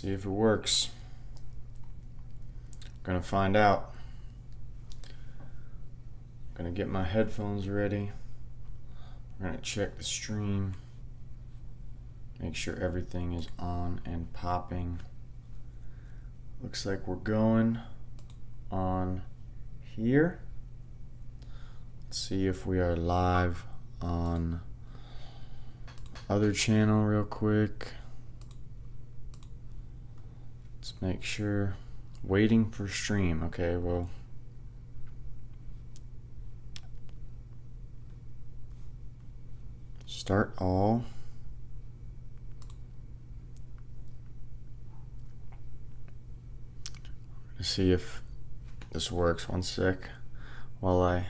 See if it works. Gonna find out. Gonna get my headphones ready. We're gonna check the stream. Make sure everything is on and popping. Looks like we're going on here. Let's see if we are live on other channel real quick. Let's make sure. Waiting for stream. Okay, well. Start all. Let's see if this works. One sec while I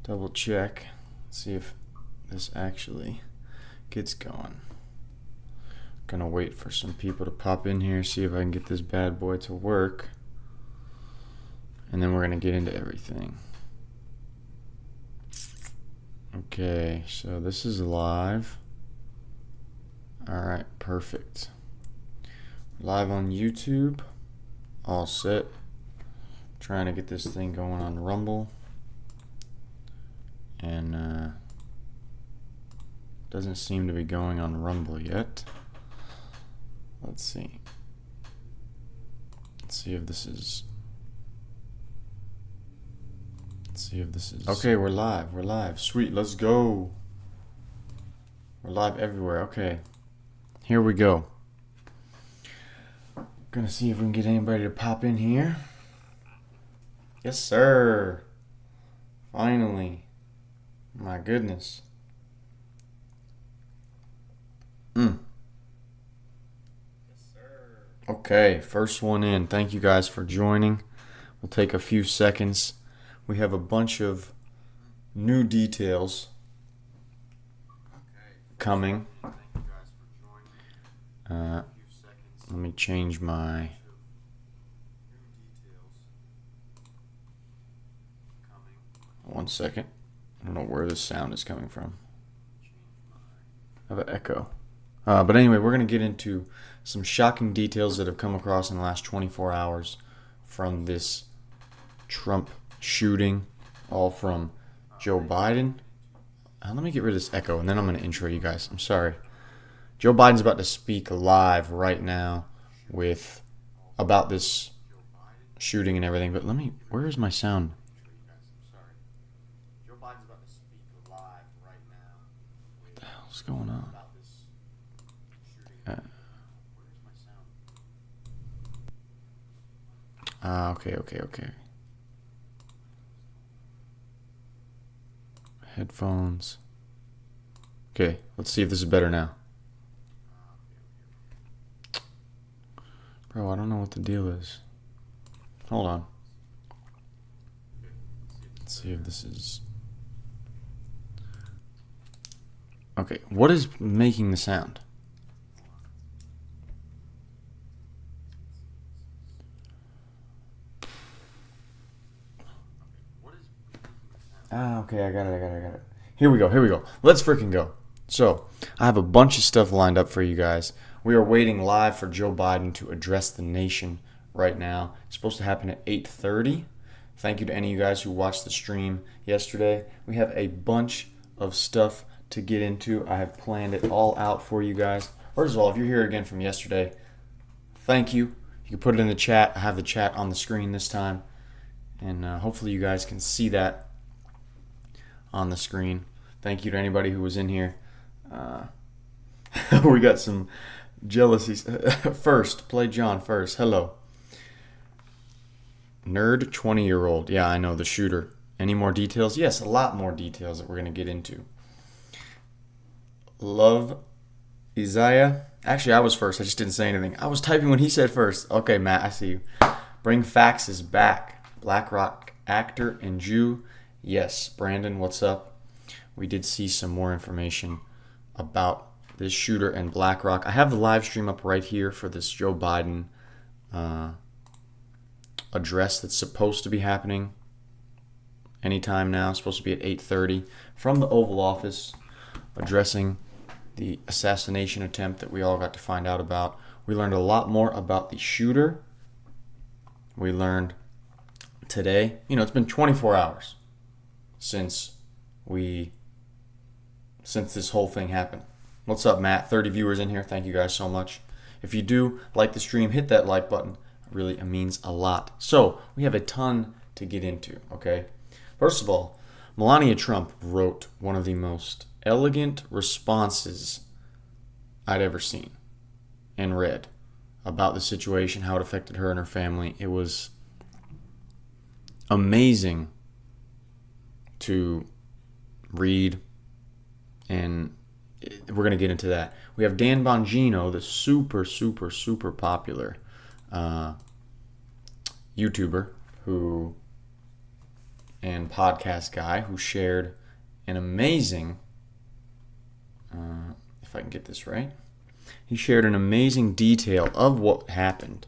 double check. See if this actually gets going. Gonna wait for some people to pop in here, see if I can get this bad boy to work. And then we're gonna get into everything. Okay, so this is live. Alright, perfect. Live on YouTube. All set. Trying to get this thing going on Rumble. And doesn't seem to be going on Rumble yet. Let's see. Let's see if this is. Okay, we're live. We're live. Sweet. Let's go. We're live everywhere. Okay. Here we go. Gonna see if we can get anybody to pop in here. Yes, sir. Finally. My goodness. Okay, first one in. Thank you guys for joining. We'll take a few seconds. We have a bunch of new details coming. Let me change my... One second. I don't know where this sound is coming from. I have an echo. But anyway, we're going to get into some shocking details that have come across in the last 24 hours from this Trump shooting, all from Joe Biden. Let me get rid of this echo, and then I'm going to intro you guys. I'm sorry. Joe Biden's about to speak live right now about this shooting and everything, but where is my sound? What the hell's going on? Okay. Headphones. Okay, let's see if this is better now. Bro, I don't know what the deal is. Hold on. Let's see if this is... Okay, what is making the sound? Okay, I got it. Here we go. Let's freaking go. So, I have a bunch of stuff lined up for you guys. We are waiting live for Joe Biden to address the nation right now. It's supposed to happen at 8:30. Thank you to any of you guys who watched the stream yesterday. We have a bunch of stuff to get into. I have planned it all out for you guys. First of all, if you're here again from yesterday, thank you. You can put it in the chat. I have the chat on the screen this time. And hopefully you guys can see that on the screen. Thank you to anybody who was in here. We got some jealousies. First, play John first. Hello. Nerd 20-year-old. Yeah, I know, the shooter. Any more details? Yes, a lot more details that we're going to get into. Love Isaiah. Actually, I was first. I just didn't say anything. I was typing when he said first. Okay, Matt, I see you. Bring Faxes back. BlackRock actor and Jew. Yes, Brandon, what's up? We did see some more information about this shooter and BlackRock. I have the live stream up right here for this Joe Biden address that's supposed to be happening anytime now. It's supposed to be at 8:30 from the Oval Office, addressing the assassination attempt that we all got to find out about. We learned a lot more about the shooter. We learned today, it's been 24 hours since this whole thing happened. What's up, Matt? 30 viewers in here. Thank you guys so much. If you do like the stream, hit that like button. Really, it means a lot. So, we have a ton to get into, okay? First of all, Melania Trump wrote one of the most elegant responses I'd ever seen and read about the situation, how it affected her and her family. It was amazing to read, and we're going to get into that. We have Dan Bongino, the super, super, super popular YouTuber and podcast guy who shared an amazing, if I can get this right, he shared an amazing detail of what happened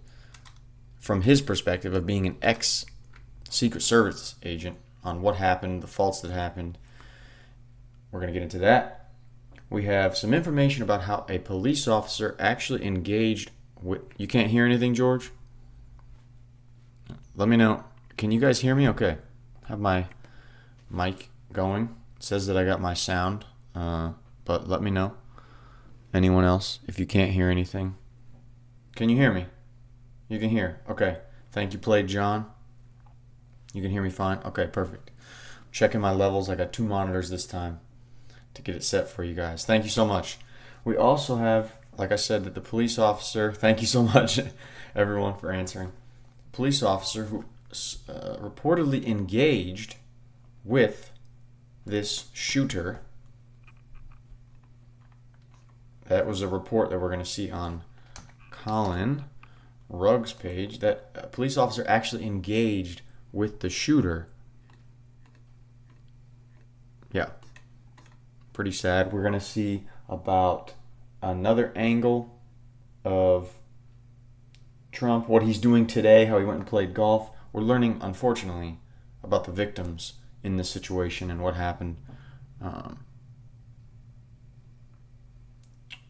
from his perspective of being an ex-Secret Service agent on what happened, the faults that happened. We're going to get into that. We have some information about how a police officer actually engaged with... You can't hear anything, George? Let me know. Can you guys hear me? Okay. Have my mic going. It says that I got my sound, but let me know. Anyone else, if you can't hear anything. Can you hear me? You can hear. Okay. Thank you, Play John. You can hear me fine? Okay, perfect. Checking my levels. I got 2 monitors this time to get it set for you guys. Thank you so much. We also have, like I said, that the police officer, thank you so much, everyone, for answering. Police officer who reportedly engaged with this shooter. That was a report that we're going to see on Colin Rugg's page, that a police officer actually engaged with the shooter. Yeah. Pretty sad. We're going to see about another angle of Trump, what he's doing today, how he went and played golf. We're learning, unfortunately, about the victims in this situation and what happened.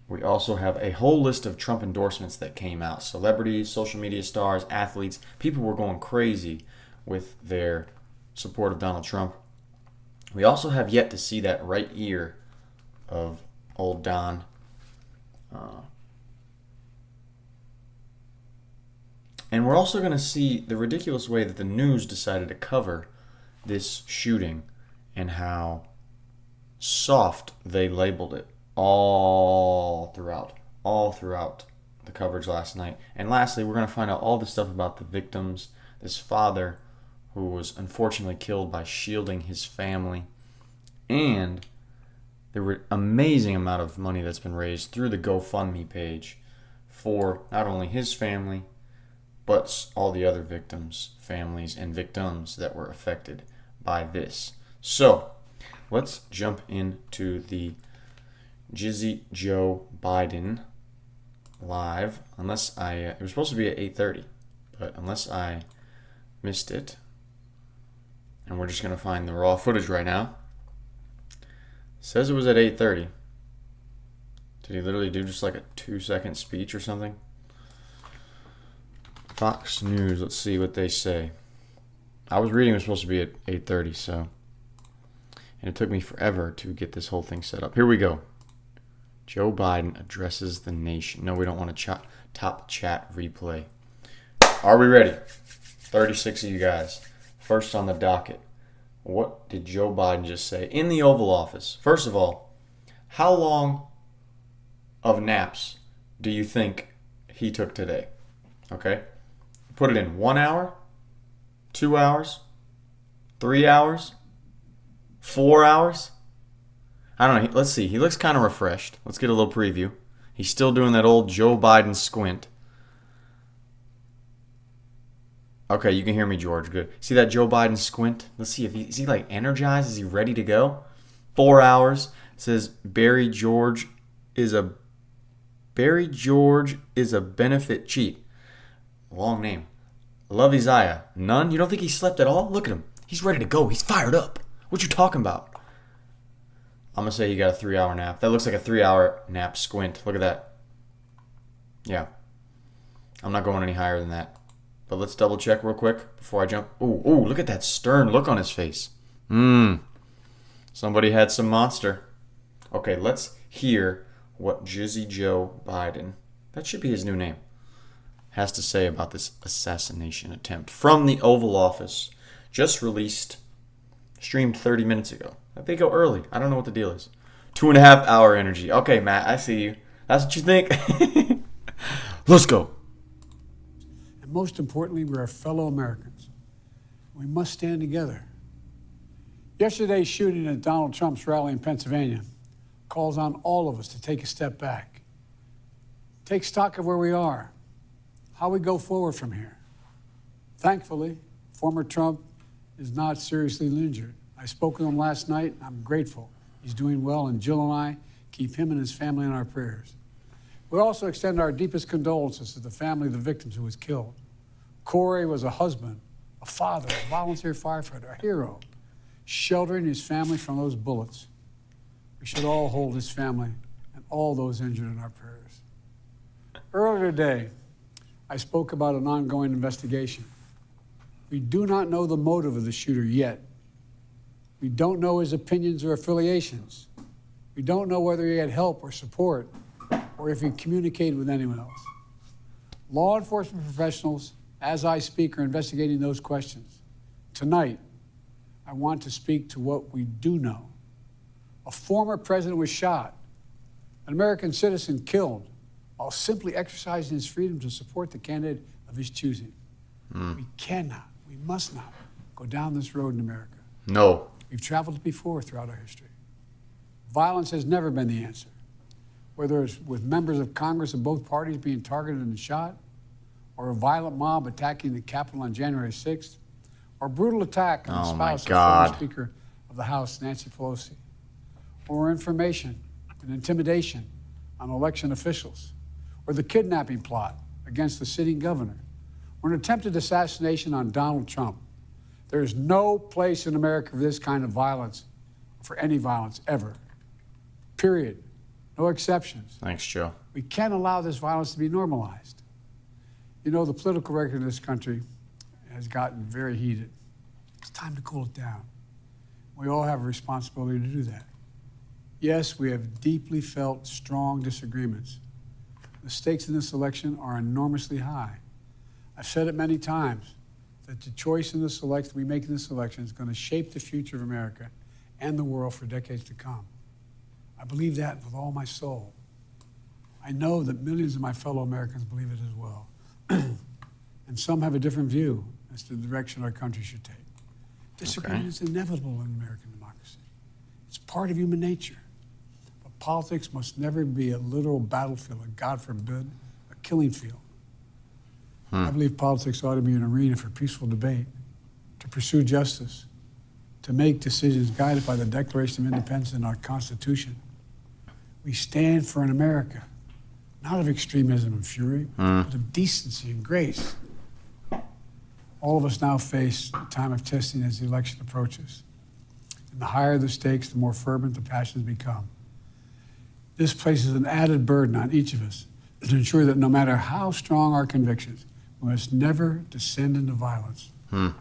We also have a whole list of Trump endorsements that came out. Celebrities, social media stars, athletes. People were going crazy with their support of Donald Trump. We also have yet to see that right ear of old Don. And we're also going to see the ridiculous way that the news decided to cover this shooting and how soft they labeled it all throughout the coverage last night. And lastly, we're going to find out all the stuff about the victims, this father who was unfortunately killed by shielding his family, and there were amazing amount of money that's been raised through the GoFundMe page for not only his family, but all the other victims, families, and victims that were affected by this. So, let's jump into the Jizzy Joe Biden live. Unless it was supposed to be at 8:30, but unless I missed it, and we're just going to find the raw footage right now. Says it was at 8:30. Did he literally do just like a 2-second speech or something? Fox News, let's see what they say. I was reading it was supposed to be at 8:30, so. And it took me forever to get this whole thing set up. Here we go. Joe Biden addresses the nation. No, we don't want a top chat replay. Are we ready? 36 of you guys. First on the docket. What did Joe Biden just say in the Oval Office? First of all, how long of naps do you think he took today? Okay? Put it in 1 hour, 2 hours, 3 hours, 4 hours. I don't know. Let's see. He looks kind of refreshed. Let's get a little preview. He's still doing that old Joe Biden squint. Okay, you can hear me, George. Good. See that Joe Biden squint? Let's see if is he like energized? Is he ready to go? 4 hours. It says Barry George is a benefit cheat. Long name. Love Isaiah. None? You don't think he slept at all? Look at him. He's ready to go. He's fired up. What you talking about? I'm going to say he got a 3-hour nap. That looks like a 3-hour nap squint. Look at that. Yeah. I'm not going any higher than that. But let's double check real quick before I jump. Ooh, look at that stern look on his face. Somebody had some monster. Okay, let's hear what Jizzy Joe Biden, that should be his new name, has to say about this assassination attempt from the Oval Office. Just released, streamed 30 minutes ago. They go early. I don't know what the deal is. 2.5 hour energy. Okay, Matt, I see you. That's what you think? Let's go. And most importantly, we're fellow Americans. We must stand together. Yesterday's shooting at Donald Trump's rally in Pennsylvania calls on all of us to take a step back. Take stock of where we are, how we go forward from here. Thankfully, former Trump is not seriously injured. I spoke with him last night. I'm grateful. He's doing well, and Jill and I keep him and his family in our prayers. We also extend our deepest condolences to the family of the victims who was killed. Corey was a husband, a father, a volunteer firefighter, a hero, sheltering his family from those bullets. We should all hold his family and all those injured in our prayers. Earlier today, I spoke about an ongoing investigation. We do not know the motive of the shooter yet. We don't know his opinions or affiliations. We don't know whether he had help or support, or if he communicated with anyone else. Law enforcement professionals, as I speak, are investigating those questions. Tonight, I want to speak to what we do know. A former president was shot, an American citizen killed, while simply exercising his freedom to support the candidate of his choosing. We cannot, we must not go down this road in America. No. We've traveled before throughout our history. Violence has never been the answer. Whether it's with members of Congress of both parties being targeted and shot, or a violent mob attacking the Capitol on January 6th, or a brutal attack on the spouse of former Speaker of the House, Nancy Pelosi, or information and intimidation on election officials, or the kidnapping plot against the sitting governor, or an attempted assassination on Donald Trump. There is no place in America for this kind of violence, for any violence ever. Period. No exceptions. Thanks, Joe. We can't allow this violence to be normalized. You know, the political record in this country has gotten very heated. It's time to cool it down. We all have a responsibility to do that. Yes, we have deeply felt strong disagreements. The stakes in this election are enormously high. I've said it many times that the choice in this election we make in this election is going to shape the future of America and the world for decades to come. I believe that with all my soul. I know that millions of my fellow Americans believe it as well. And some have a different view as to the direction our country should take. Disagreement is inevitable in American democracy. It's part of human nature. But politics must never be a literal battlefield, or God forbid, a killing field. I believe politics ought to be an arena for peaceful debate, to pursue justice, to make decisions guided by the Declaration of Independence and our Constitution. We stand for an America, not of extremism and fury, but of decency and grace. All of us now face a time of testing as the election approaches. And the higher the stakes, the more fervent the passions become. This places an added burden on each of us to ensure that no matter how strong our convictions, we must never descend into violence. The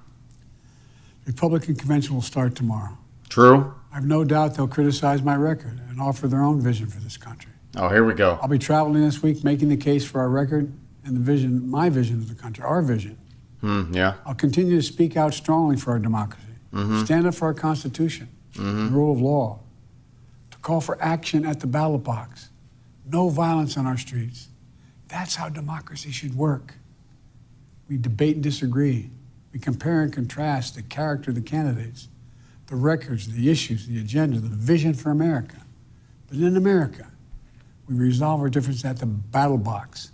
Republican convention will start tomorrow. True. I have no doubt they'll criticize my record and offer their own vision for this country. Oh, here we go. I'll be traveling this week making the case for our record and the vision, my vision of the country, our vision. Yeah. I'll continue to speak out strongly for our democracy, stand up for our Constitution, the rule of law, to call for action at the ballot box, no violence on our streets. That's how democracy should work. We debate and disagree. We compare and contrast the character of the candidates, the records, the issues, the agenda, the vision for America. But in America, we resolve our differences at the battle box.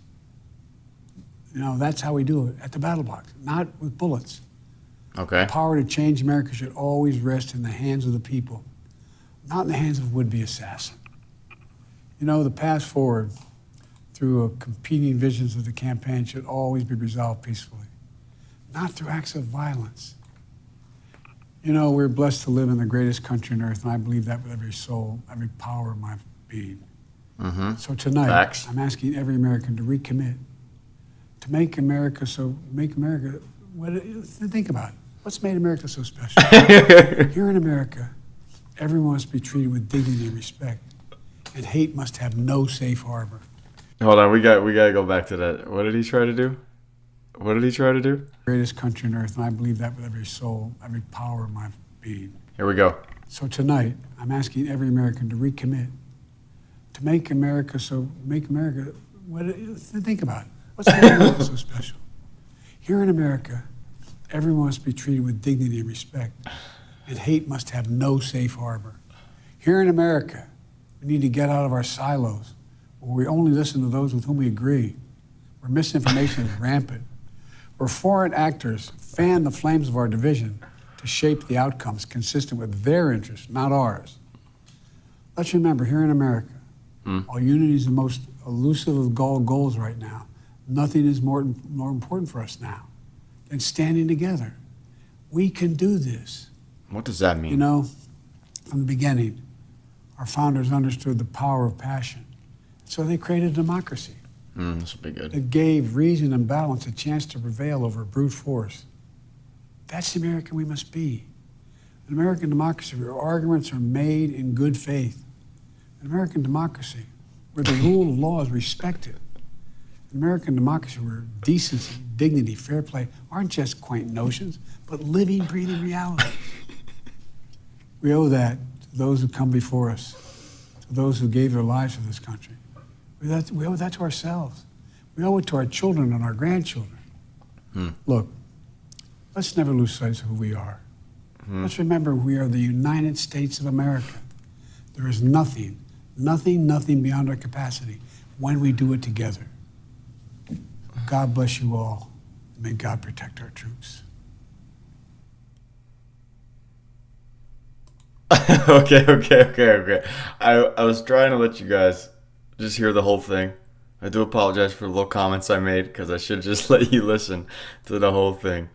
You know, that's how we do it, at the battle box, not with bullets. Okay. The power to change America should always rest in the hands of the people, not in the hands of a would-be assassin. You know, the path forward through competing visions of the campaign should always be resolved peacefully, not through acts of violence. You know, we're blessed to live in the greatest country on earth, and I believe that with every soul, every power of my being. So tonight, I'm asking every American to recommit To make America think about it. What's made America so special? Here in America, everyone must be treated with dignity and respect, and hate must have no safe harbor. Hold on, we got to go back to that. What did he try to do? What did he try to do? Greatest country on earth, and I believe that with every soul, every power of my being. Here we go. So tonight, I'm asking every American to recommit to make America think about it. What's made America so special? Here in America, everyone must be treated with dignity and respect, and hate must have no safe harbor. Here in America, we need to get out of our silos, where we only listen to those with whom we agree, where misinformation is rampant, where foreign actors fan the flames of our division to shape the outcomes consistent with their interests, not ours. Let's remember, here in America, while unity is the most elusive of all goals right now, nothing is more important for us now than standing together. We can do this. What does that mean? You know, from the beginning, our founders understood the power of passion. So they created democracy. This will be good. That gave reason and balance a chance to prevail over brute force. That's the American we must be. An American democracy where arguments are made in good faith. An American democracy where the rule of law is respected. An American democracy where decency, dignity, fair play aren't just quaint notions, but living, breathing realities. We owe that to those who come before us, to those who gave their lives for this country. We owe that to ourselves. We owe it to our children and our grandchildren. Look, let's never lose sight of who we are. Let's remember we are the United States of America. There is nothing beyond our capacity when we do it together. God bless you all. May God protect our troops. Okay. I was trying to let you guys just hear the whole thing. I do apologize for the little comments I made because I should just let you listen to the whole thing.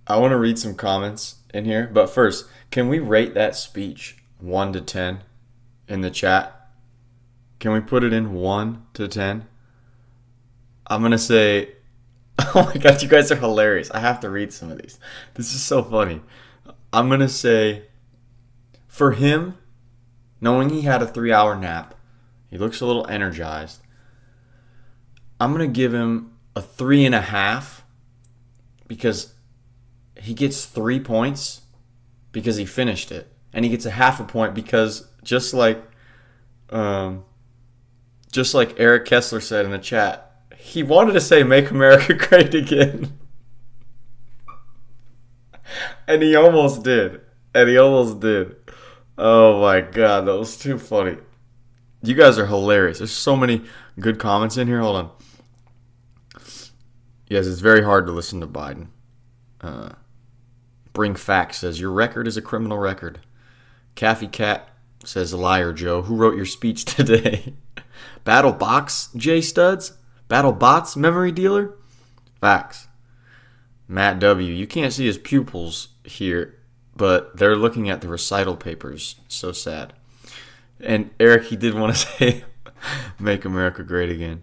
I want to read some comments in here, but first, can we rate that speech 1 to 10 in the chat? Can we put it in 1 to 10? I'm going to say, oh my God, you guys are hilarious. I have to read some of these. This is so funny. I'm going to say, for him, knowing he had a 3-hour nap, he looks a little energized. I'm going to give him a 3.5 because he gets 3 points because he finished it. And he gets a half a point because just like Eric Kessler said in the chat, he wanted to say "Make America Great Again." And he almost did. Oh my God, that was too funny. You guys are hilarious. There's so many good comments in here. Hold on. Yes, it's very hard to listen to Biden. Bring Facts says, your record is a criminal record. Caffey Cat says, liar Joe. Who wrote your speech today? Battle Box J Studs? Battle Bots Memory Dealer? Facts. Matt W. You can't see his pupils here, but they're looking at the recital papers. So sad. And Eric, he did want to say, make America great again.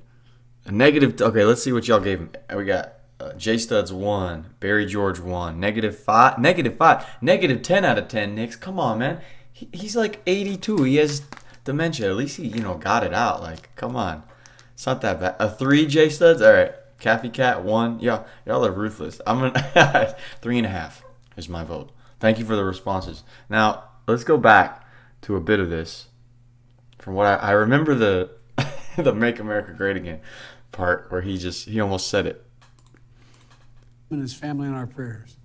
A negative, okay, let's see what y'all gave him. We got J Studs 1, Barry George 1, -5, -10 out of 10, Knicks. Come on, man. He's like 82. He has dementia. At least he, got it out. Like, come on. It's not that bad. A 3 J Studs? All right. Caffey Cat 1. Y'all are ruthless. I'm going to 3.5 is my vote. Thank you for the responses. Now, let's go back to a bit of this. From what I remember the Make America Great Again part where he almost said it. And his family in our prayers.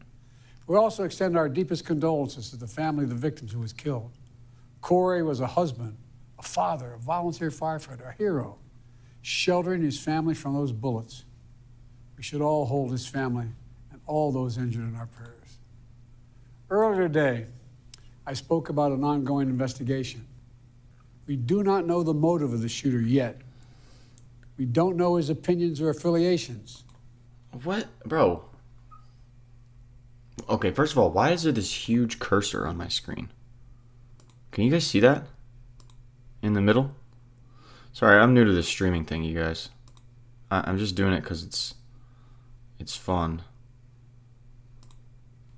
We also extend our deepest condolences to the family of the victims who was killed. Corey was a husband, a father, a volunteer firefighter, a hero, sheltering his family from those bullets. We should all hold his family and all those injured in our prayers. Earlier today, I spoke about an ongoing investigation. We do not know the motive of the shooter yet. We don't know his opinions or affiliations. What? Bro. Okay, first of all, why is there this huge cursor on my screen? Can you guys see that? In the middle? Sorry, I'm new to this streaming thing, you guys. I'm just doing it because It's fun.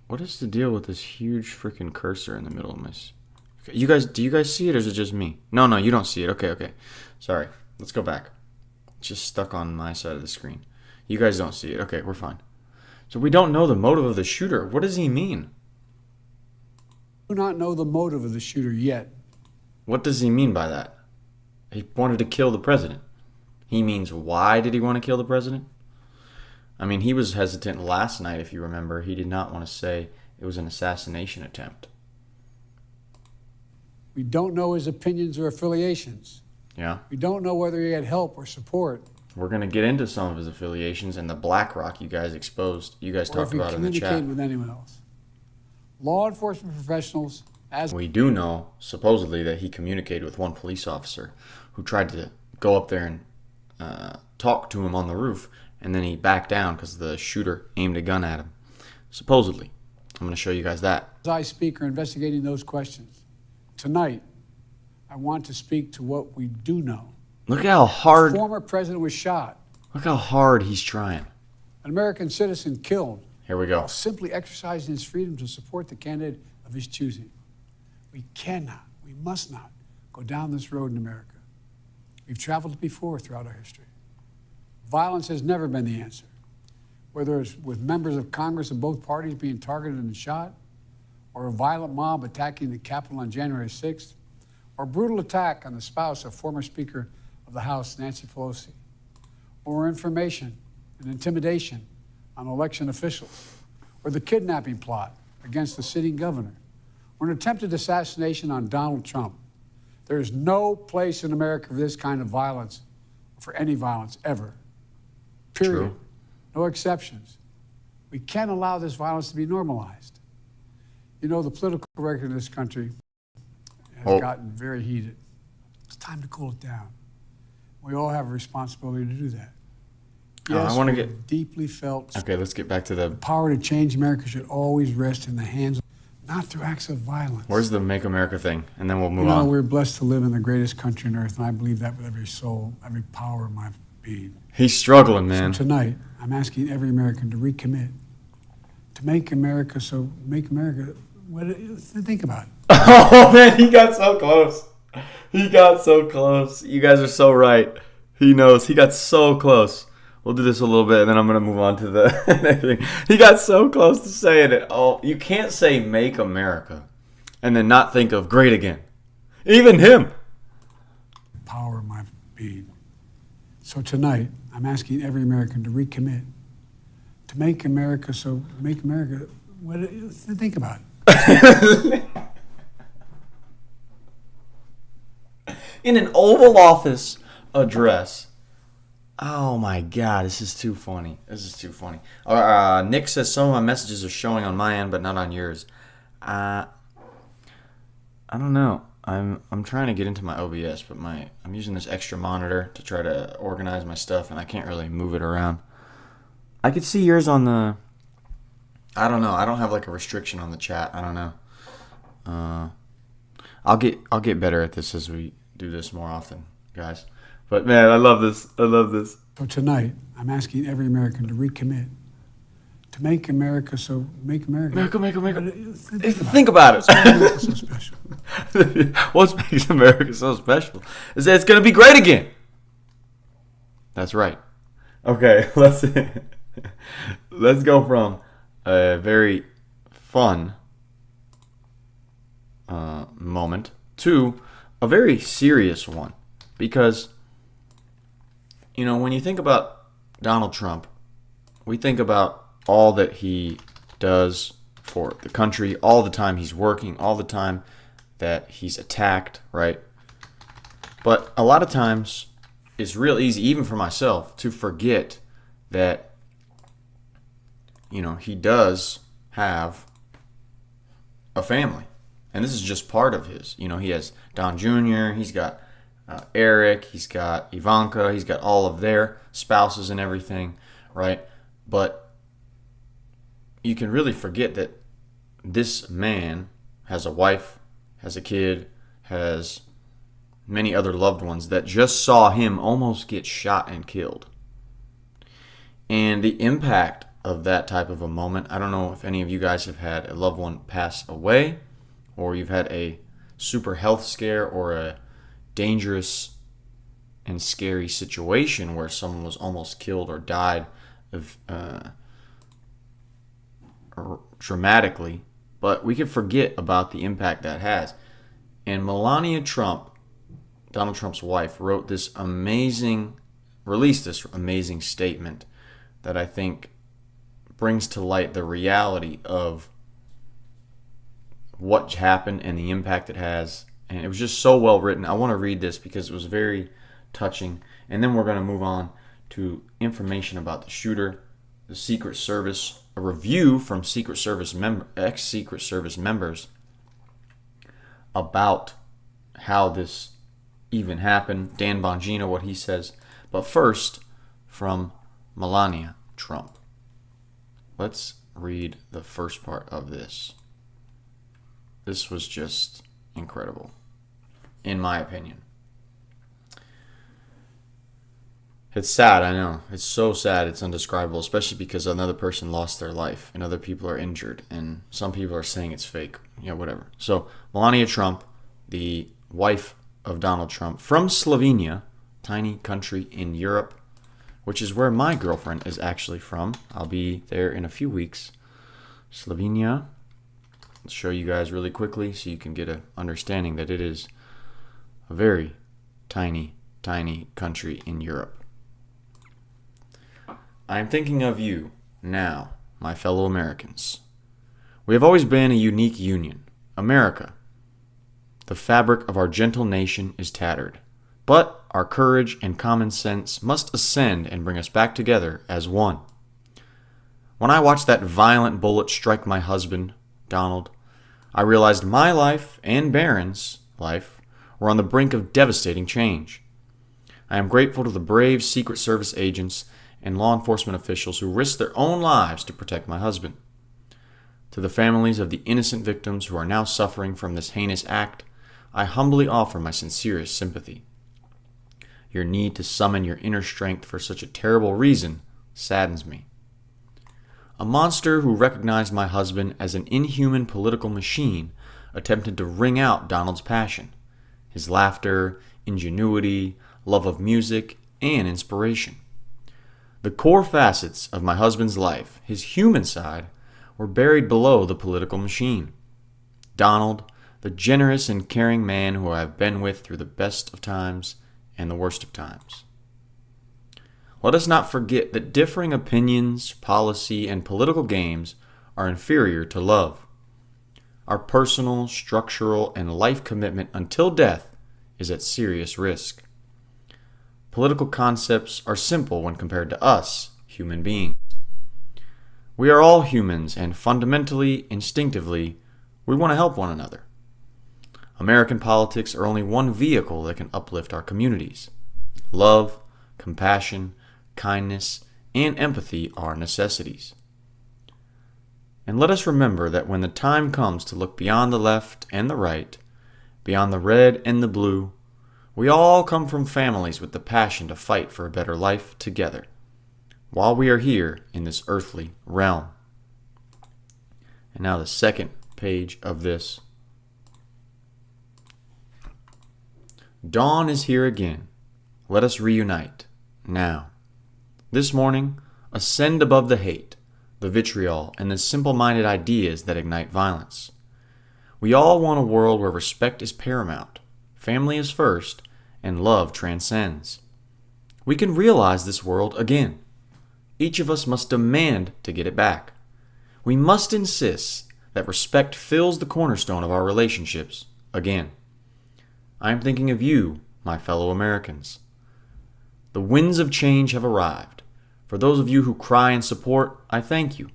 What is the deal with this huge freaking cursor in the middle of this? You guys, do you guys see it, or is it just me? No, you don't see it. Okay. Sorry. Let's go back. It's just stuck on my side of the screen. You guys don't see it. Okay, we're fine. So we don't know the motive of the shooter. What does he mean? We do not know the motive of the shooter yet. What does he mean by that? He wanted to kill the president. He means, why did he want to kill the president? I mean, he was hesitant last night, if you remember. He did not want to say it was an assassination attempt. We don't know his opinions or affiliations. Yeah. We don't know whether he had help or support. We're going to get into some of his affiliations and the BlackRock you guys exposed. You guys talked about in the chat. Or if he communicated with anyone else. Law enforcement professionals, as we do know, supposedly, that he communicated with one police officer who tried to go up there and talk to him on the roof, and then he backed down because the shooter aimed a gun at him. Supposedly. I'm going to show you guys that. As I speak, are investigating those questions. Tonight, I want to speak to what we do know. Look how hard... The former president was shot. Look how hard he's trying. An American citizen killed. Here we go. While simply exercising his freedom to support the candidate of his choosing. We cannot, we must not go down this road in America. We've traveled it before throughout our history. Violence has never been the answer. Whether it's with members of Congress of both parties being targeted and shot, or a violent mob attacking the Capitol on January 6th, or a brutal attack on the spouse of former Speaker of the House, Nancy Pelosi, or information and intimidation on election officials, or the kidnapping plot against the sitting governor, or an attempted assassination on Donald Trump. There is no place in America for this kind of violence, or for any violence ever. Period. True. No exceptions. We can't allow this violence to be normalized. You know, the political record in this country has gotten very heated. It's time to cool it down. We all have a responsibility to do that. Yes, I want to get deeply felt. Okay, let's get back to the power to change America should always rest in the hands of, not through acts of violence. Where's the Make America thing? And then we'll move on. on. We're blessed to live in the greatest country on earth, and I believe that with every soul, every power of my being. He's struggling, man. So tonight, I'm asking every American to recommit, to make America think about it. Oh, man, he got so close. He got so close. You guys are so right. He knows. He got so close. We'll do this a little bit, and then I'm going to move on to the next thing. He got so close to saying it. Oh, you can't say Make America and then not think of great again. Even him. Power of my being. So tonight, I'm asking every American to recommit, to make America think about it. In an Oval Office address. Oh my God, this is too funny. Nick says some of my messages are showing on my end, but not on yours. I don't know. I'm trying to get into my OBS, but I'm using this extra monitor to try to organize my stuff, and I can't really move it around. I could see yours on the. I don't know. I don't have like a restriction on the chat. I don't know. I'll get better at this as we do this more often, guys. But man, I love this. So tonight, I'm asking every American to recommit, to make America. Make America. Think about it. What's America so special? What makes America so special is that it's going to be great again. That's right. Okay, let's go from a very fun moment to a very serious one, because when you think about Donald Trump, we think about all that he does for the country, all the time he's working, all the time that he's attacked, right? But a lot of times it's real easy, even for myself, to forget that, he does have a family. And this is just part of his. He has Don Jr., he's got Eric, he's got Ivanka, he's got all of their spouses and everything, right? But you can really forget that this man has a wife, has a kid, has many other loved ones that just saw him almost get shot and killed. And the impact of that type of a moment. I don't know if any of you guys have had a loved one pass away, or you've had a super health scare or a dangerous and scary situation where someone was almost killed or died of dramatically. But we can forget about the impact that has. And Melania Trump, Donald Trump's wife, released this amazing statement that I think brings to light the reality of what happened and the impact it has. And it was just so well written. I want to read this because it was very touching. And then we're going to move on to information about the shooter, the Secret Service, a review from ex-Secret Service members about how this even happened. Dan Bongino, what he says. But first, from Melania Trump. Let's read the first part of this. This was just incredible, in my opinion. It's sad, I know. It's so sad, it's indescribable, especially because another person lost their life and other people are injured, and some people are saying it's fake, whatever. So, Melania Trump, the wife of Donald Trump, from Slovenia, tiny country in Europe, which is where my girlfriend is actually from. I'll be there in a few weeks. Slovenia. I'll show you guys really quickly so you can get an understanding that it is a very tiny, tiny country in Europe. I am thinking of you now, my fellow Americans. We have always been a unique union, America. The fabric of our gentle nation is tattered, but our courage and common sense must ascend and bring us back together as one. When I watched that violent bullet strike my husband, Donald, I realized my life and Barron's life were on the brink of devastating change. I am grateful to the brave Secret Service agents and law enforcement officials who risked their own lives to protect my husband. To the families of the innocent victims who are now suffering from this heinous act, I humbly offer my sincerest sympathy. Your need to summon your inner strength for such a terrible reason saddens me. A monster who recognized my husband as an inhuman political machine attempted to wring out Donald's passion, his laughter, ingenuity, love of music, and inspiration. The core facets of my husband's life, his human side, were buried below the political machine. Donald, the generous and caring man who I have been with through the best of times and the worst of times. Let us not forget that differing opinions, policy, and political games are inferior to love. Our personal, structural, and life commitment until death is at serious risk. Political concepts are simple when compared to us, human beings. We are all humans, and fundamentally, instinctively, we want to help one another. American politics are only one vehicle that can uplift our communities. Love, compassion, kindness, and empathy are necessities. And let us remember that when the time comes to look beyond the left and the right, beyond the red and the blue, we all come from families with the passion to fight for a better life together, while we are here in this earthly realm. And now the second page of this. Dawn is here again. Let us reunite, now. This morning, ascend above the hate, the vitriol, and the simple-minded ideas that ignite violence. We all want a world where respect is paramount, family is first, and love transcends. We can realize this world again. Each of us must demand to get it back. We must insist that respect fills the cornerstone of our relationships again. I am thinking of you, my fellow Americans. The winds of change have arrived. For those of you who cry in support, I thank you.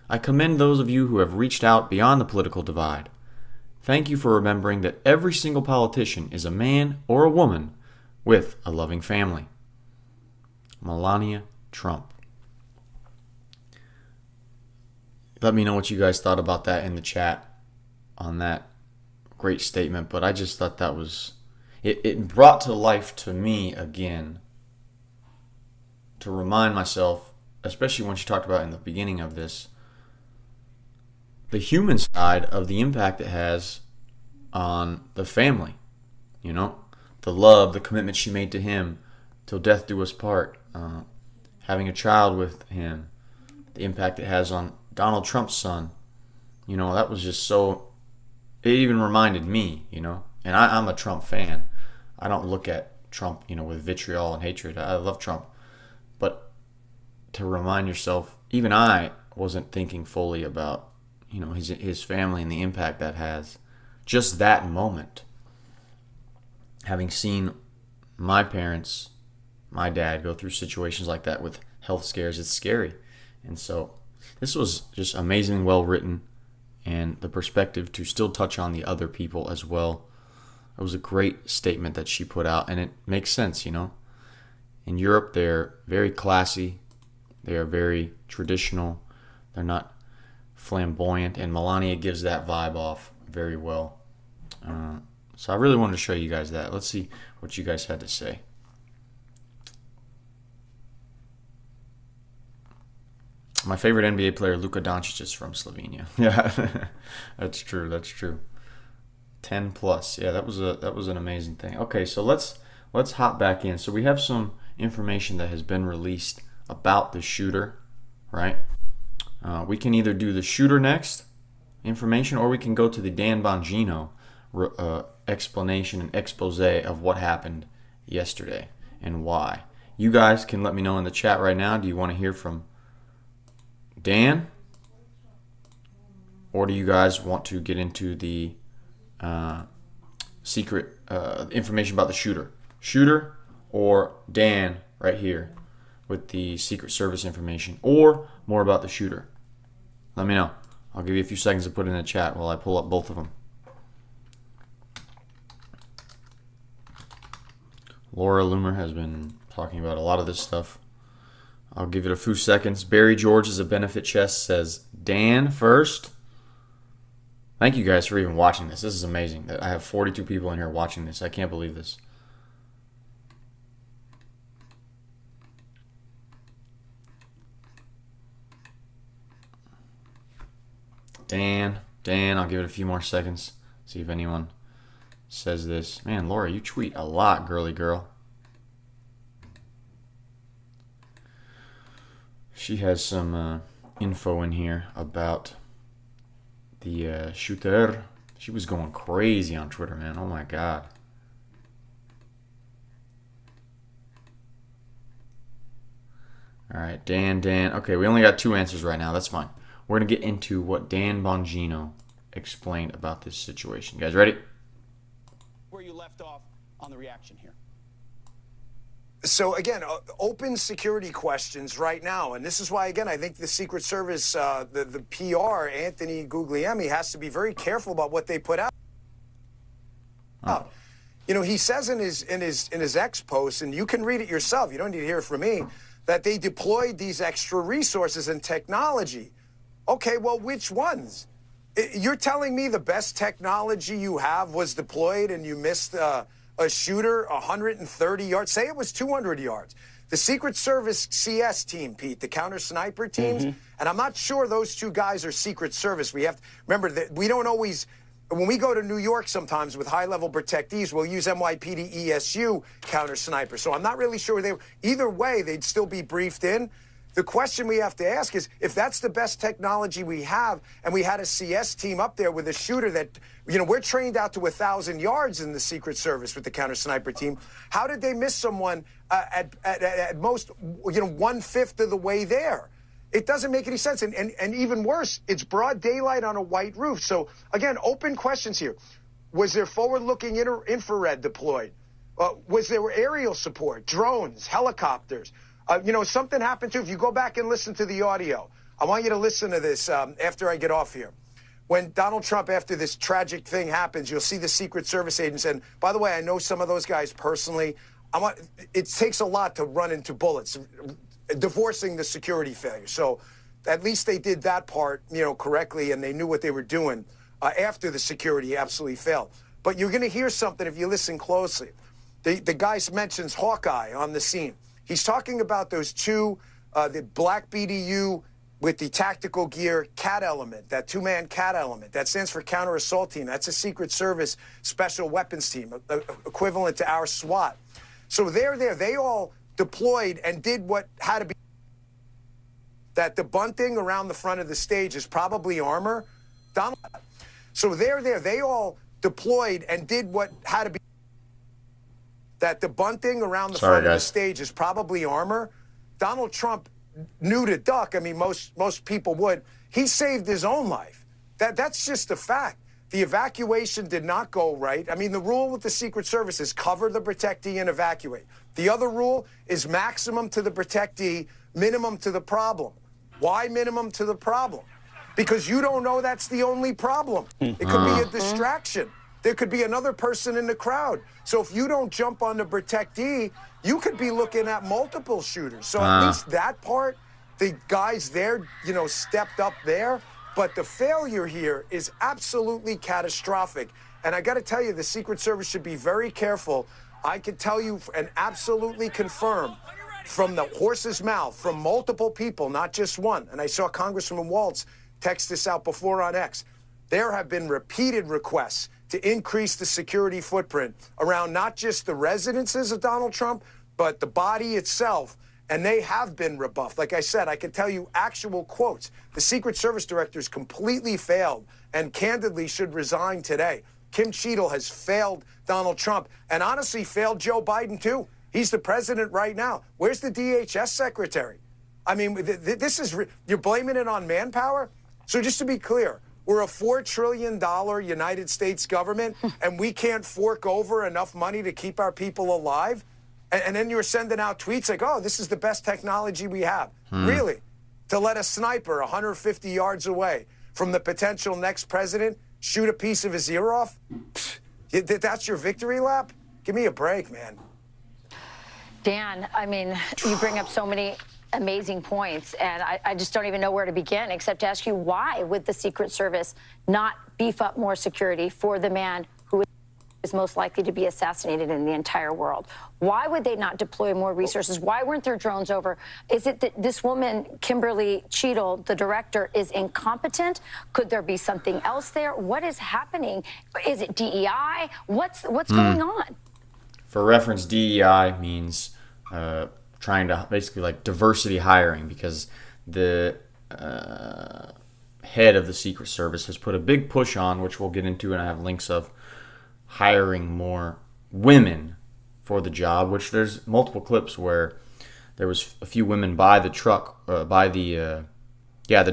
I commend those of you who have reached out beyond the political divide. Thank you for remembering that every single politician is a man or a woman with a loving family. Melania Trump. Let me know what you guys thought about that in the chat on that great statement, but I just thought that was, it brought to life to me again, to remind myself especially when she talked about in the beginning of this, the human side of the impact it has on the family. You know, the love, the commitment she made to him till death do us part, having a child with him, the impact it has on Donald Trump's son. You know, that was just so, it even reminded me, you know, and I'm a Trump fan. I don't look at Trump, you know, with vitriol and hatred. I love Trump. But to remind yourself, even I wasn't thinking fully about, you know, his family and the impact that has. Just that moment. Having seen my parents, my dad go through situations like that with health scares, it's scary. And so this was just amazingly well written, and the perspective to still touch on the other people as well. It was a great statement that she put out, and it makes sense, you know. In Europe, they're very classy, they are very traditional, they're not flamboyant, and Melania gives that vibe off very well. So I really wanted to show you guys that. Let's see what you guys had to say. My favorite NBA player, Luka Doncic, is from Slovenia. Yeah, that's true. That's true. 10 plus. Yeah, that was an amazing thing. Okay, so let's hop back in. So we have some information that has been released about the shooter, right? We can either do the shooter next information, or we can go to the Dan Bongino explanation and expose of what happened yesterday and why. You guys can let me know in the chat right now. Do you want to hear from Dan, or do you guys want to get into the secret information about the shooter, or Dan right here with the Secret Service information, or more about the shooter? Let me know. I'll give you a few seconds to put it in the chat while I pull up both of them. Laura Loomer has been talking about a lot of this stuff. I'll give it a few seconds. Barry George is a benefit chest, says Dan first. Thank you guys for even watching this. This is amazing that I have 42 people in here watching this. I can't believe this. Dan, I'll give it a few more seconds. See if anyone says this. Man, Laura, you tweet a lot, girly girl. She has some info in here about the shooter. She was going crazy on Twitter, man. Oh my God. All right, Dan. Okay, we only got 2 answers right now. That's fine. We're going to get into what Dan Bongino explained about this situation. You guys ready? Where you left off on the reaction here. So again, open security questions right now, and this is why, again, I think the Secret Service, the PR, Anthony Guglielmi, has to be very careful about what they put out. You know, he says in his X post, and you can read it yourself. You don't need to hear it from me, that they deployed these extra resources and technology. Okay, well, which ones? You're telling me the best technology you have was deployed and you missed a shooter 130 yards? Say it was 200 yards. The Secret Service CS team, Pete, the counter sniper teams, and I'm not sure those 2 guys are Secret Service. We have to remember that we don't always, when we go to New York sometimes with high-level protectees, we'll use NYPD ESU counter sniper. So I'm not really sure either way, they'd still be briefed in. The question we have to ask is, if that's the best technology we have, and we had a CS team up there with a shooter that, you know, we're trained out to 1,000 yards in the Secret Service with the counter sniper team, how did they miss someone at most, you know, 1/5 of the way there? It doesn't make any sense. And even worse, it's broad daylight on a white roof. So again, open questions here. Was there forward-looking infrared deployed? Was there aerial support, drones, helicopters? You know, something happened too. If you go back and listen to the audio, I want you to listen to this after I get off here. When Donald Trump, after this tragic thing happens, you'll see the Secret Service agents. And by the way, I know some of those guys personally. It takes a lot to run into bullets, divorcing the security failure. So at least they did that part, you know, correctly, and they knew what they were doing after the security absolutely failed. But you're going to hear something if you listen closely. The guy mentions Hawkeye on the scene. He's talking about those 2 the black BDU with the tactical gear CAT element, that two-man CAT element. That stands for Counter Assault Team. That's a Secret Service special weapons team, equivalent to our SWAT. So they're there. They all deployed and did what had to be. That the bunting around the front of the stage is probably armor. Donald. So they're there. They all deployed and did what had to be. That the bunting around the front of the stage is probably armor. Donald Trump knew to duck. I mean, most people would. He saved his own life. That's just a fact. The evacuation did not go right. I mean, the rule with the Secret Service is cover the protectee and evacuate. The other rule is maximum to the protectee, minimum to the problem. Why minimum to the problem? Because you don't know that's the only problem. It could be a distraction. There could be another person in the crowd. So if you don't jump on the protectee, you could be looking at multiple shooters. So at least that part, the guys there, stepped up there. But the failure here is absolutely catastrophic. And I got to tell you, the Secret Service should be very careful. I can tell you and absolutely confirm from the horse's mouth, from multiple people, not just one. And I saw Congressman Waltz text this out before on X. There have been repeated requests to increase the security footprint around not just the residences of Donald Trump, but the body itself. And they have been rebuffed. Like I said, I can tell you actual quotes. The Secret Service directors completely failed and candidly should resign today. Kim Cheadle has failed Donald Trump and honestly failed Joe Biden, too. He's the president right now. Where's the DHS secretary? I mean, this is, you're blaming it on manpower? So just to be clear, we're a $4 trillion United States government, and we can't fork over enough money to keep our people alive? And then you're sending out tweets like, oh, this is the best technology we have. Really? To let a sniper 150 yards away from the potential next president shoot a piece of his ear off? That's your victory lap? Give me a break, man. Dan, I mean, you bring up so many amazing points, and I just don't even know where to begin except to ask you, why would the Secret Service not beef up more security for the man who is most likely to be assassinated in the entire world? Why would they not deploy more resources? Why weren't there drones over? Is it that this woman, Kimberly Cheadle, the director, is incompetent? Could there be something else there? What is happening? Is it DEI? What's going on? For reference, DEI means trying to basically like diversity hiring, because the head of the Secret Service has put a big push on, which we'll get into and I have links of, hiring more women for the job, which there's multiple clips where there was a few women by the truck, the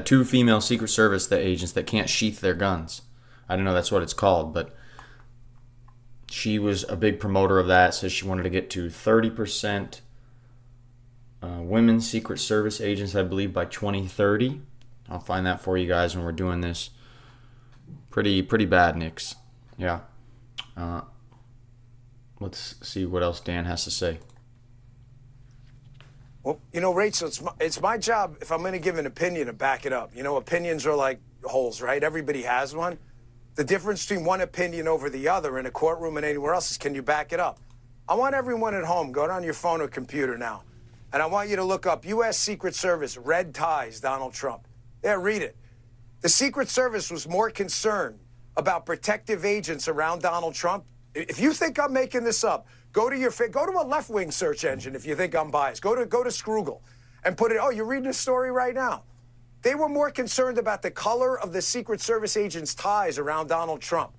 two female Secret Service agents that can't sheath their guns. I don't know that's what it's called, but she was a big promoter of that, says she wanted to get to 30% women Secret Service agents, I believe, by 2030. I'll find that for you guys when we're doing this. Pretty bad, Nix. Yeah. Let's see what else Dan has to say. Well, Rachel, it's my job, if I'm going to give an opinion, to back it up. Opinions are like holes, right? Everybody has one. The difference between one opinion over the other in a courtroom and anywhere else is, can you back it up? I want everyone at home, go on your phone or computer now, and I want you to look up U.S. Secret Service, red ties, Donald Trump. Yeah, read it. The Secret Service was more concerned about protective agents around Donald Trump. If you think I'm making this up, go to a left-wing search engine if you think I'm biased. Go to Scroogle and put it, oh, you're reading a story right now. They were more concerned about the color of the Secret Service agents' ties around Donald Trump,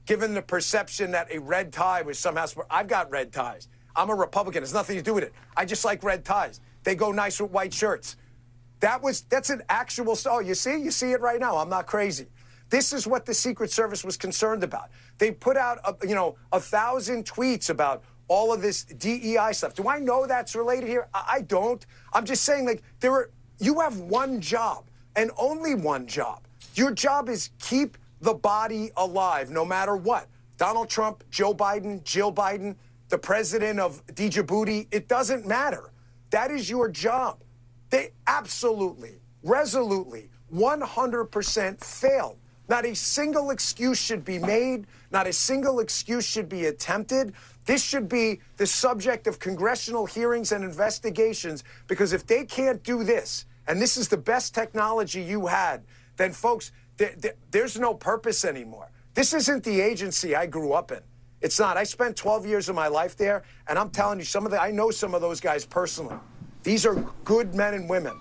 given the perception that a red tie was somehow, I've got red ties. I'm a Republican. It has nothing to do with it. I just like red ties. They go nice with white shirts. That's an actual, oh, you see it right now. I'm not crazy. This is what the Secret Service was concerned about. They put out, 1,000 tweets about all of this DEI stuff. Do I know that's related here? I don't. I'm just saying, you have one job and only one job. Your job is keep the body alive, no matter what. Donald Trump, Joe Biden, Jill Biden, the president of Djibouti, it doesn't matter. That is your job. They absolutely, resolutely, 100% failed. Not a single excuse should be made. Not a single excuse should be attempted. This should be the subject of congressional hearings and investigations, because if they can't do this, and this is the best technology you had, then folks, there's no purpose anymore. This isn't the agency I grew up in. It's not. I spent 12 years of my life there, and I'm telling you, I know some of those guys personally. These are good men and women.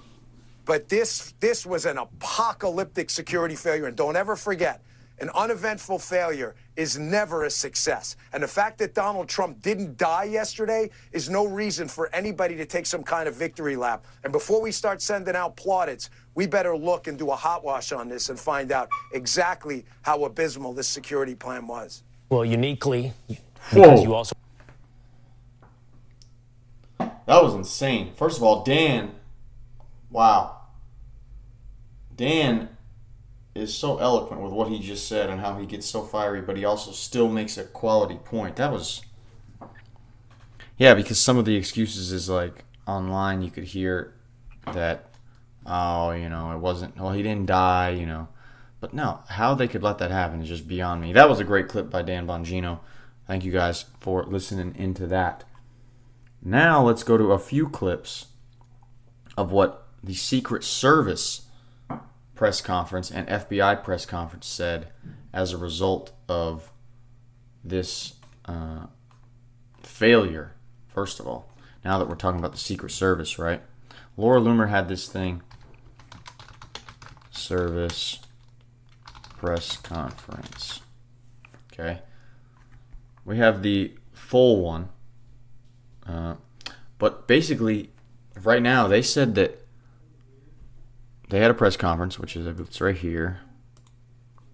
But this was an apocalyptic security failure. And don't ever forget, an uneventful failure is never a success. And the fact that Donald Trump didn't die yesterday is no reason for anybody to take some kind of victory lap. And before we start sending out plaudits, we better look and do a hot wash on this and find out exactly how abysmal this security plan was. Well, uniquely, Whoa. because you also... That was insane. First of all, Dan, wow. Dan is so eloquent with what he just said and how he gets so fiery, but he also still makes a quality point. That was... Yeah, because some of the excuses is like online you could hear that, oh, you know, it wasn't... Well, he didn't die, you know. But no, how they could let that happen is just beyond me. That was a great clip by Dan Bongino. Thank you guys for listening into that. Now let's go to a few clips of what the Secret Service press conference and FBI press conference said as a result of this failure. First of all, now that we're talking about the Secret Service, right? Laura Loomer had this thing, Service press conference. Okay. We have the full one. But basically, right now, they said that they had a press conference, which is it's right here.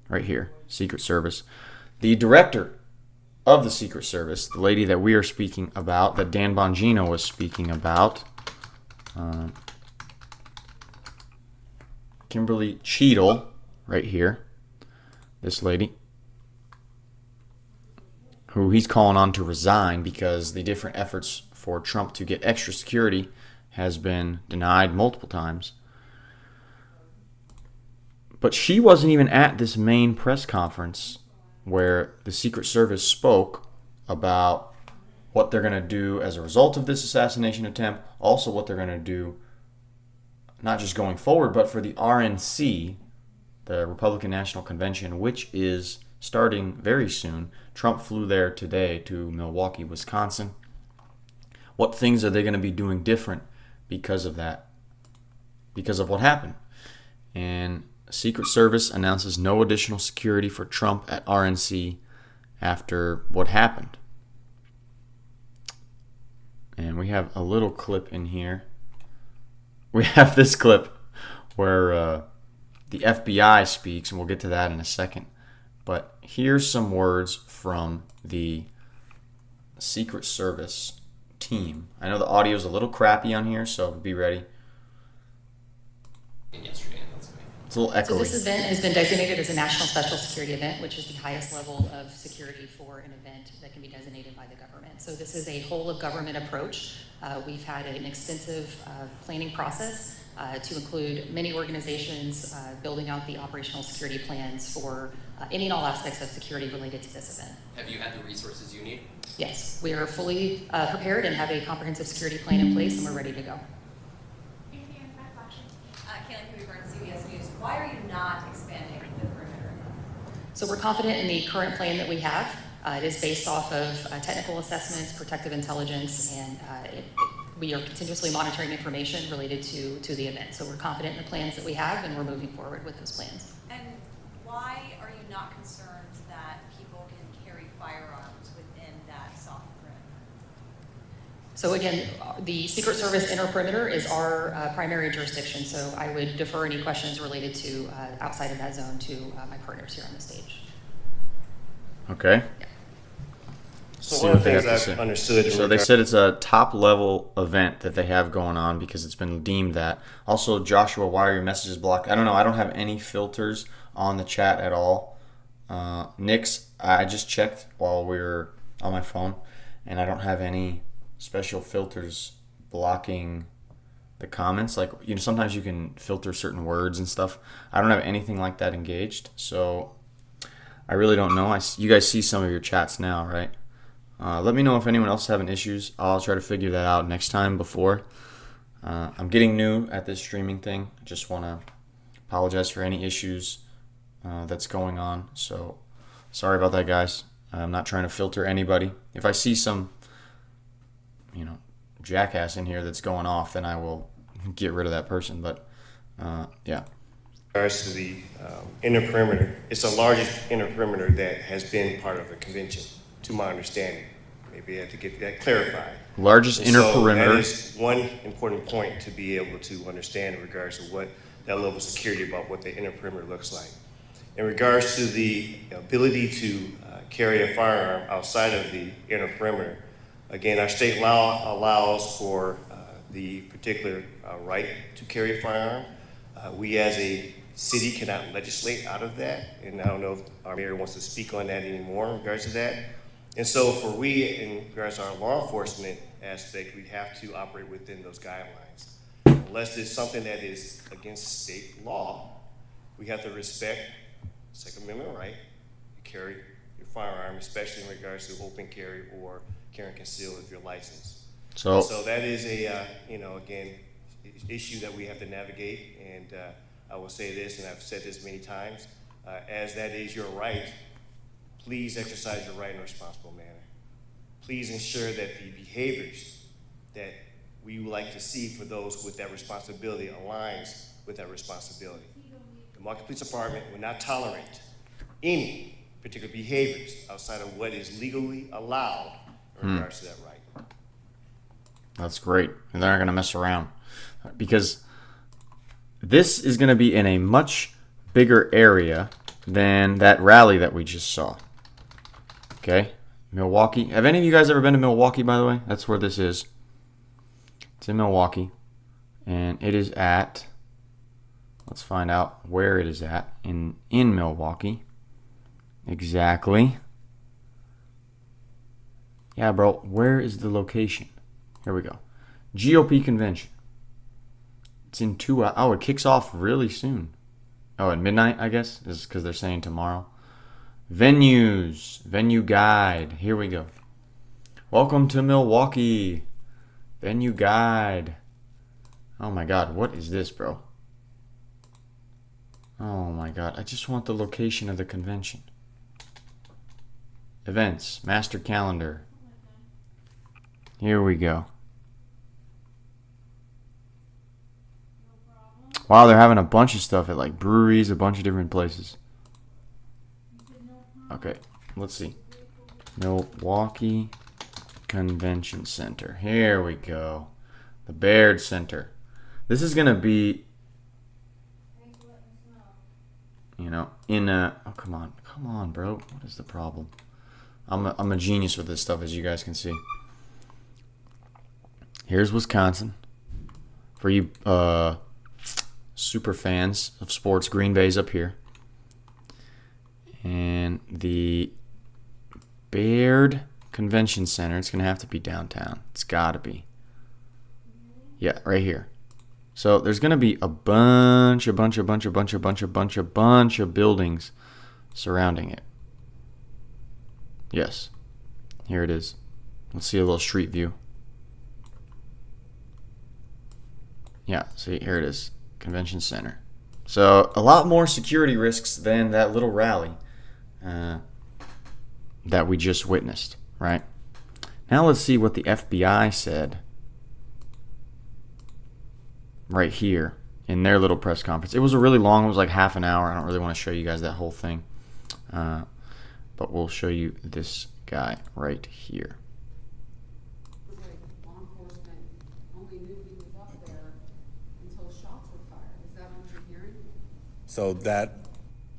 Right here. Secret Service. The director of the Secret Service, the lady that we are speaking about, that Dan Bongino was speaking about, Kimberly Cheadle, right here. This lady, who he's calling on to resign because the different efforts for Trump to get extra security has been denied multiple times. But she wasn't even at this main press conference where the Secret Service spoke about what they're going to do as a result of this assassination attempt, also what they're going to do not just going forward, but for the RNC, the Republican National Convention, which is starting very soon. Trump flew there today to Milwaukee, Wisconsin. What things are they going to be doing different because of that? Because of what happened? And Secret Service announces no additional security for Trump at RNC after what happened. And we have a little clip in here. We have this clip where the FBI speaks, and we'll get to that in a second. But here's some words from the Secret Service team. I know the audio is a little crappy on here, so be ready. It's a little echoey. So this event has been designated as a national special security event, which is the highest level of security for an event that can be designated by the government. So this is a whole of government approach. We've had an extensive planning process to include many organizations building out the operational security plans for any and all aspects of security related to this event. Have you had the resources you need? Yes, we are fully prepared and have a comprehensive security plan in place, and we're ready to go. CBS News. Why are you not expanding the perimeter? So we're confident in the current plan that we have. It is based off of technical assessments, protective intelligence, and we are continuously monitoring information related to the event. So we're confident in the plans that we have, and we're moving forward with those plans. And why are you not concerned that people can carry firearms within that soft perimeter? So again, the Secret Service inner perimeter is our primary jurisdiction, so I would defer any questions related to outside of that zone to my partners here on the stage. Okay. Yeah. So See one what of they the have things to I've say. understood in So they regard- said it's a top-level event that they have going on because it's been deemed that. Also, Joshua, why are your messages blocked? I don't know. I don't have any filters on the chat at all. Nick's, I just checked while we were on my phone, and I don't have any special filters blocking the comments. Like, sometimes you can filter certain words and stuff. I don't have anything like that engaged, so I really don't know. You guys see some of your chats now, right? Let me know if anyone else is having issues. I'll try to figure that out next time before. I'm getting new at this streaming thing. I just want to apologize for any issues that's going on. So sorry about that, guys. I'm not trying to filter anybody. If I see some, jackass in here that's going off, then I will get rid of that person. But yeah. In regards to the inner perimeter, it's the largest inner perimeter that has been part of the convention, to my understanding. Maybe I have to get that clarified. Largest And inner so perimeter. That is one important point to be able to understand in regards to what that level of security about what the inner perimeter looks like. In regards to the ability to carry a firearm outside of the inner perimeter, again, our state law allows for the particular right to carry a firearm. We as a city cannot legislate out of that, and I don't know if our mayor wants to speak on that anymore in regards to that. And so for we, in regards to our law enforcement aspect, we have to operate within those guidelines. Unless it's something that is against state law, we have to respect Second Amendment right to carry your firearm, especially in regards to open carry or carry concealed if you're licensed. So that is a, again, issue that we have to navigate. And I will say this, and I've said this many times, as that is your right, please exercise your right in a responsible manner. Please ensure that the behaviors that we would like to see for those with that responsibility aligns with that responsibility. The Market Police Department will not tolerate any particular behaviors outside of what is legally allowed in regards to that right. That's great. And they're not going to mess around. Because this is going to be in a much bigger area than that rally that we just saw. Okay? Milwaukee. Have any of you guys ever been to Milwaukee, by the way? That's where this is. It's in Milwaukee. And it is at... Let's find out where it is at in Milwaukee. Exactly. Yeah, bro. Where is the location? Here we go. GOP convention. It's in 2 hours. Oh, it kicks off really soon. Oh, at midnight, I guess? This is because they're saying tomorrow. Venues. Venue guide. Here we go. Welcome to Milwaukee. Venue guide. Oh my god, what is this, bro? Oh my god, I just want the location of the convention. Events. Master calendar. Here we go. Wow, they're having a bunch of stuff at like breweries, a bunch of different places. Okay, let's see. Milwaukee Convention Center. Here we go. The Baird Center. This is going to be, in a... Oh, come on. Come on, bro. What is the problem? I'm a genius with this stuff, as you guys can see. Here's Wisconsin. For you super fans of sports, Green Bay's up here. And the Baird Convention Center, it's going to have to be downtown. It's got to be. Yeah, right here. So there's going to be a bunch of buildings surrounding it. Yes. Here it is. Let's see a little street view. Yeah, see, here it is. Convention Center. So a lot more security risks than that little rally that we just witnessed, right? Now let's see what the FBI said right here in their little press conference. It was a really long, it was like half an hour. I don't really want to show you guys that whole thing. But we'll show you this guy right here. Law enforcement only knew he was up there until shots were fired. Is that what you're hearing? So that...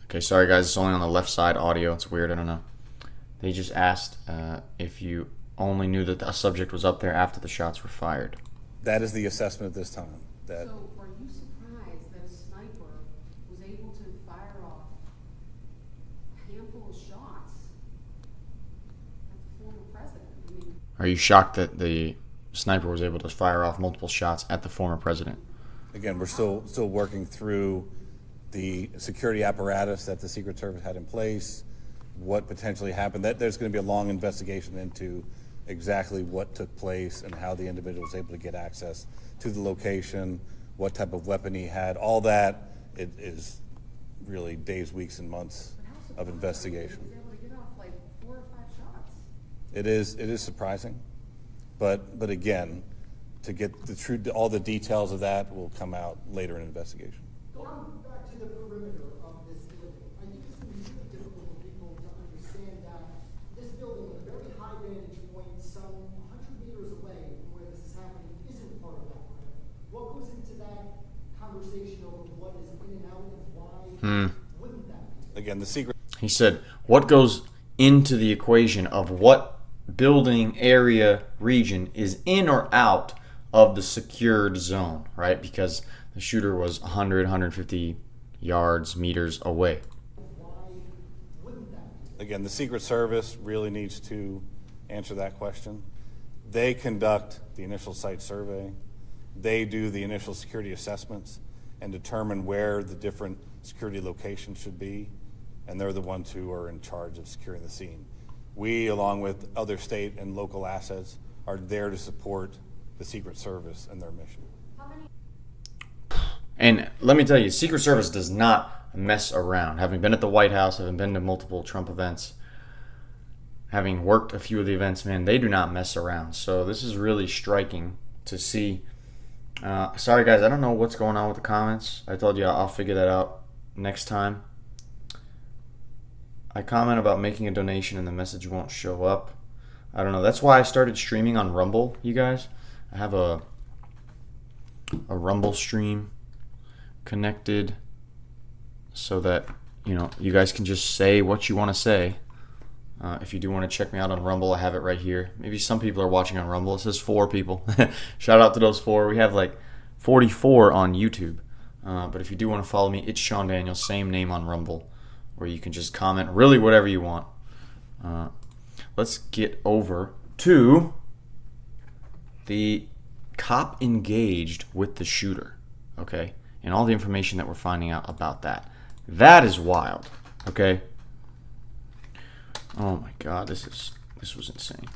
Okay, sorry guys, it's only on the left side audio. It's weird, I don't know. They just asked if you only knew that the subject was up there after the shots were fired. That is the assessment at this time. That So are you surprised that a sniper was able to fire off a handful of shots at the former president? I mean, Are you shocked that the sniper was able to fire off multiple shots at the former president. Again, we're still working through the security apparatus that the Secret Service had in place, what potentially happened. There's going to be a long investigation into exactly what took place and how the individual was able to get access to the location, what type of weapon he had. All that it is really days, weeks, and months of investigation. He was able to get off like 4 or 5 shots. It is surprising, but again, to get all the details of that will come out later in the investigation. Going back to the perimeter of this building, I think it's going to be really difficult for people to understand that this building with a very high vantage point, some 100 meters away from where this is happening, isn't part of that perimeter. What goes into that conversation over what is in and out and why wouldn't that be? Again, the secret. He said, what goes into the equation of what building, area, region is in or out of the secured zone, right? Because the shooter was 100, 150 yards, meters away. Again, the Secret Service really needs to answer that question. They conduct the initial site survey. They do the initial security assessments and determine where the different security locations should be. And they're the ones who are in charge of securing the scene. We, along with other state and local assets, are there to support the Secret Service and their mission. And let me tell you, Secret Service does not mess around. Having been at the White House, having been to multiple Trump events, having worked a few of the events, man, they do not mess around. So this is really striking to see. Sorry, guys, I don't know what's going on with the comments. I told you I'll figure that out next time. I comment about making a donation and the message won't show up. I don't know. That's why I started streaming on Rumble, you guys. I have a Rumble stream connected so that, you know, you guys can just say what you want to say. If you do want to check me out on Rumble, I have it right here. Maybe some people are watching on Rumble. It says 4 people. Shout out to those 4. We have like 44 on YouTube. But if you do want to follow me, it's Sean Daniels, same name on Rumble, where you can just comment really whatever you want. Let's get over to the cop engaged with the shooter, okay? And all the information that we're finding out about that. That is wild, okay? Oh my God, this was insane.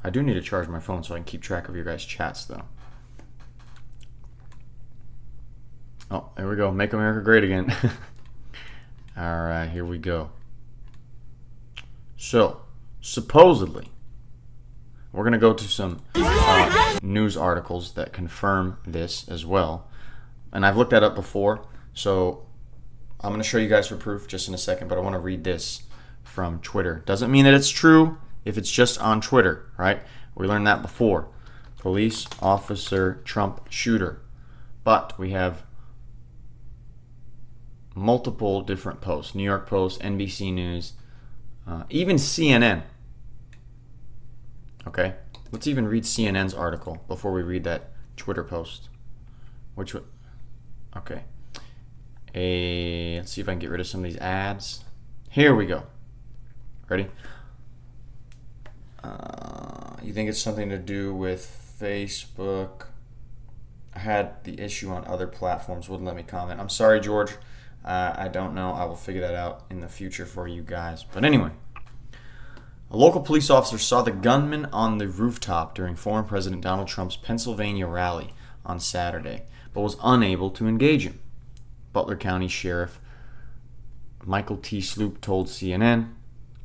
I do need to charge my phone so I can keep track of your guys' chats, though. Oh, there we go. Make America great again. All right, here we go. So, supposedly, we're going to go to some news articles that confirm this as well. And I've looked that up before, so I'm going to show you guys for proof just in a second, but I want to read this from Twitter. Doesn't mean that it's true if it's just on Twitter, right? We learned that before. Police officer Trump shooter. But we have multiple different posts. New York Post, NBC News, even CNN. Okay, let's even read CNN's article before we read that Twitter post. Which would, okay. Let's see if I can get rid of some of these ads. Here we go. Ready? You think it's something to do with Facebook? I had the issue on other platforms. Wouldn't let me comment. I'm sorry, George. I don't know. I will figure that out in the future for you guys. But anyway, a local police officer saw the gunman on the rooftop during former President Donald Trump's Pennsylvania rally on Saturday, but was unable to engage him. Butler County Sheriff Michael T. Sloop told CNN.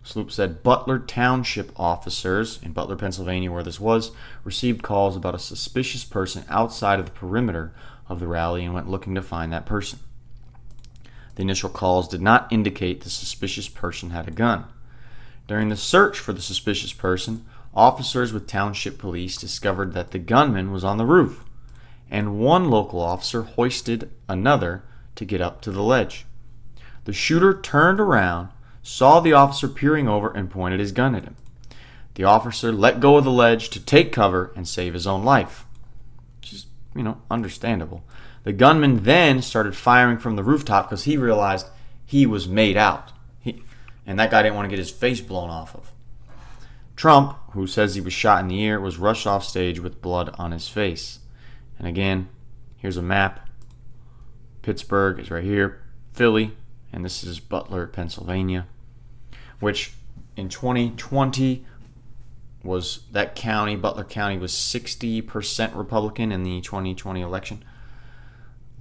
Sloop said Butler Township officers in Butler, Pennsylvania, where this was, received calls about a suspicious person outside of the perimeter of the rally and went looking to find that person. The initial calls did not indicate the suspicious person had a gun. During the search for the suspicious person, officers with township police discovered that the gunman was on the roof, and one local officer hoisted another to get up to the ledge. The shooter turned around, saw the officer peering over, and pointed his gun at him. The officer let go of the ledge to take cover and save his own life. Which is, understandable. The gunman then started firing from the rooftop because he realized he was made out. And that guy didn't want to get his face blown off of. Trump, who says he was shot in the ear, was rushed off stage with blood on his face. And again, here's a map. Pittsburgh is right here, Philly, and this is Butler, Pennsylvania, which in 2020 was that county, Butler County, was 60% Republican in the 2020 election.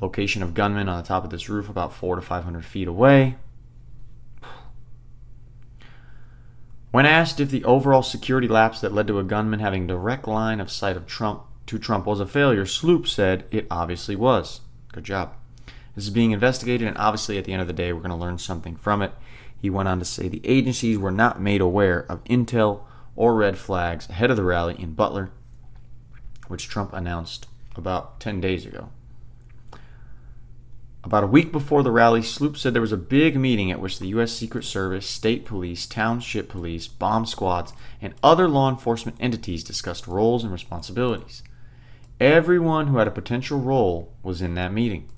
Location of gunman on the top of this roof, about 400 to 500 feet away. When asked if the overall security lapse that led to a gunman having direct line of sight of Trump was a failure, Sloop said it obviously was. Good job. This is being investigated, and obviously at the end of the day, we're going to learn something from it. He went on to say the agencies were not made aware of intel or red flags ahead of the rally in Butler, which Trump announced about 10 days ago. About a week before the rally, Sloop said there was a big meeting at which the U.S. Secret Service, state police, township police, bomb squads, and other law enforcement entities discussed roles and responsibilities. Everyone who had a potential role was in that meeting.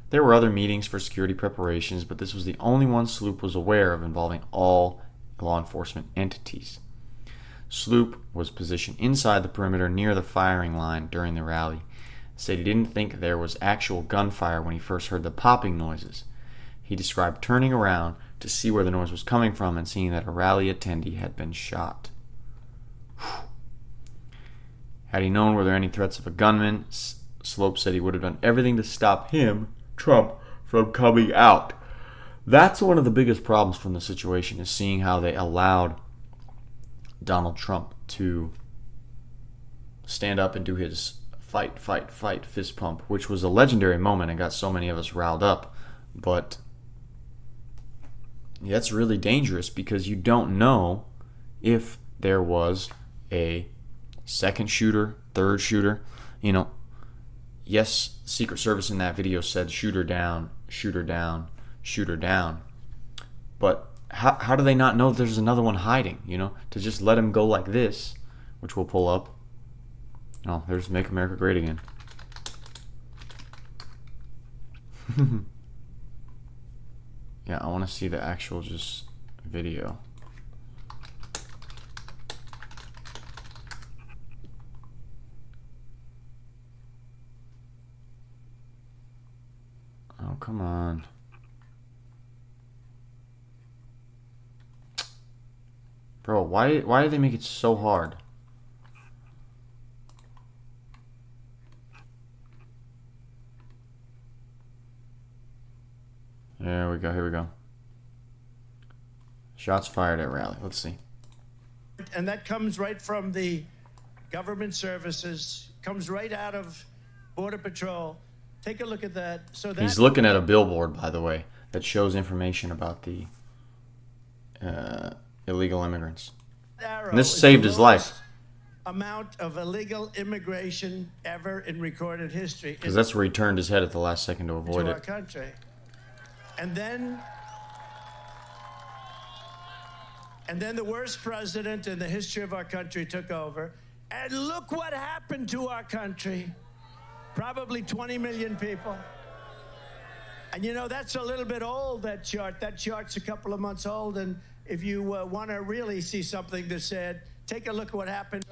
There were other meetings for security preparations, but this was the only one Sloop was aware of involving all law enforcement entities. Sloop was positioned inside the perimeter near the firing line during the rally. Said he didn't think there was actual gunfire when he first heard the popping noises. He described turning around to see where the noise was coming from and seeing that a rally attendee had been shot. Had he known were there any threats of a gunman, Slope said he would have done everything to stop him, Trump, from coming out. That's one of the biggest problems from the situation, is seeing how they allowed Donald Trump to stand up and do his fight, fist pump, which was a legendary moment and got so many of us riled up. But that's really dangerous because you don't know if there was a second shooter, third shooter. You know, yes, Secret Service in that video said shoot her down, shoot her down, shoot her down. But how do they not know there's another one hiding, you know? To just let him go like this, which we'll pull up. Oh, there's Make America Great Again. Yeah, I want to see the actual just video. Oh, come on. Bro, why do they make it so hard? There we go, here we go. Shots fired at rally. Let's see. And that comes right from the government services, comes right out of Border Patrol. Take a look at that. So he's looking at a billboard, by the way, that shows information about the illegal immigrants. And this saved his life. Amount of illegal immigration ever in recorded history. Because that's where he turned his head at the last second to avoid to our it. Country. And then the worst president in the history of our country took over. And look what happened to our country. Probably 20 million people. And you know, that's a little bit old, that chart. That chart's a couple of months old. And if you want to really see something that's sad, take a look at what happened.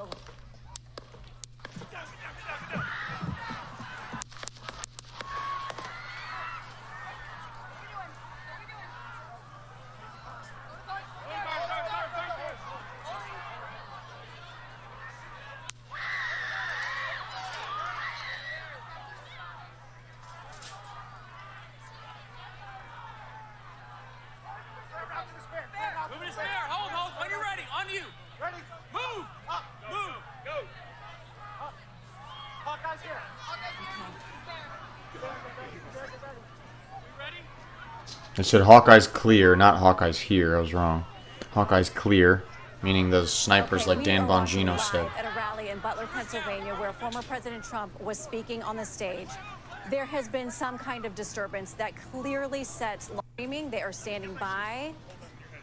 They said Hawkeye's clear, not Hawkeye's here. I was wrong. Hawkeye's clear, meaning those snipers like Dan Bongino said. At a rally in Butler, Pennsylvania, where former President Trump was speaking on the stage, there has been some kind of disturbance that clearly sets screaming. They are standing by.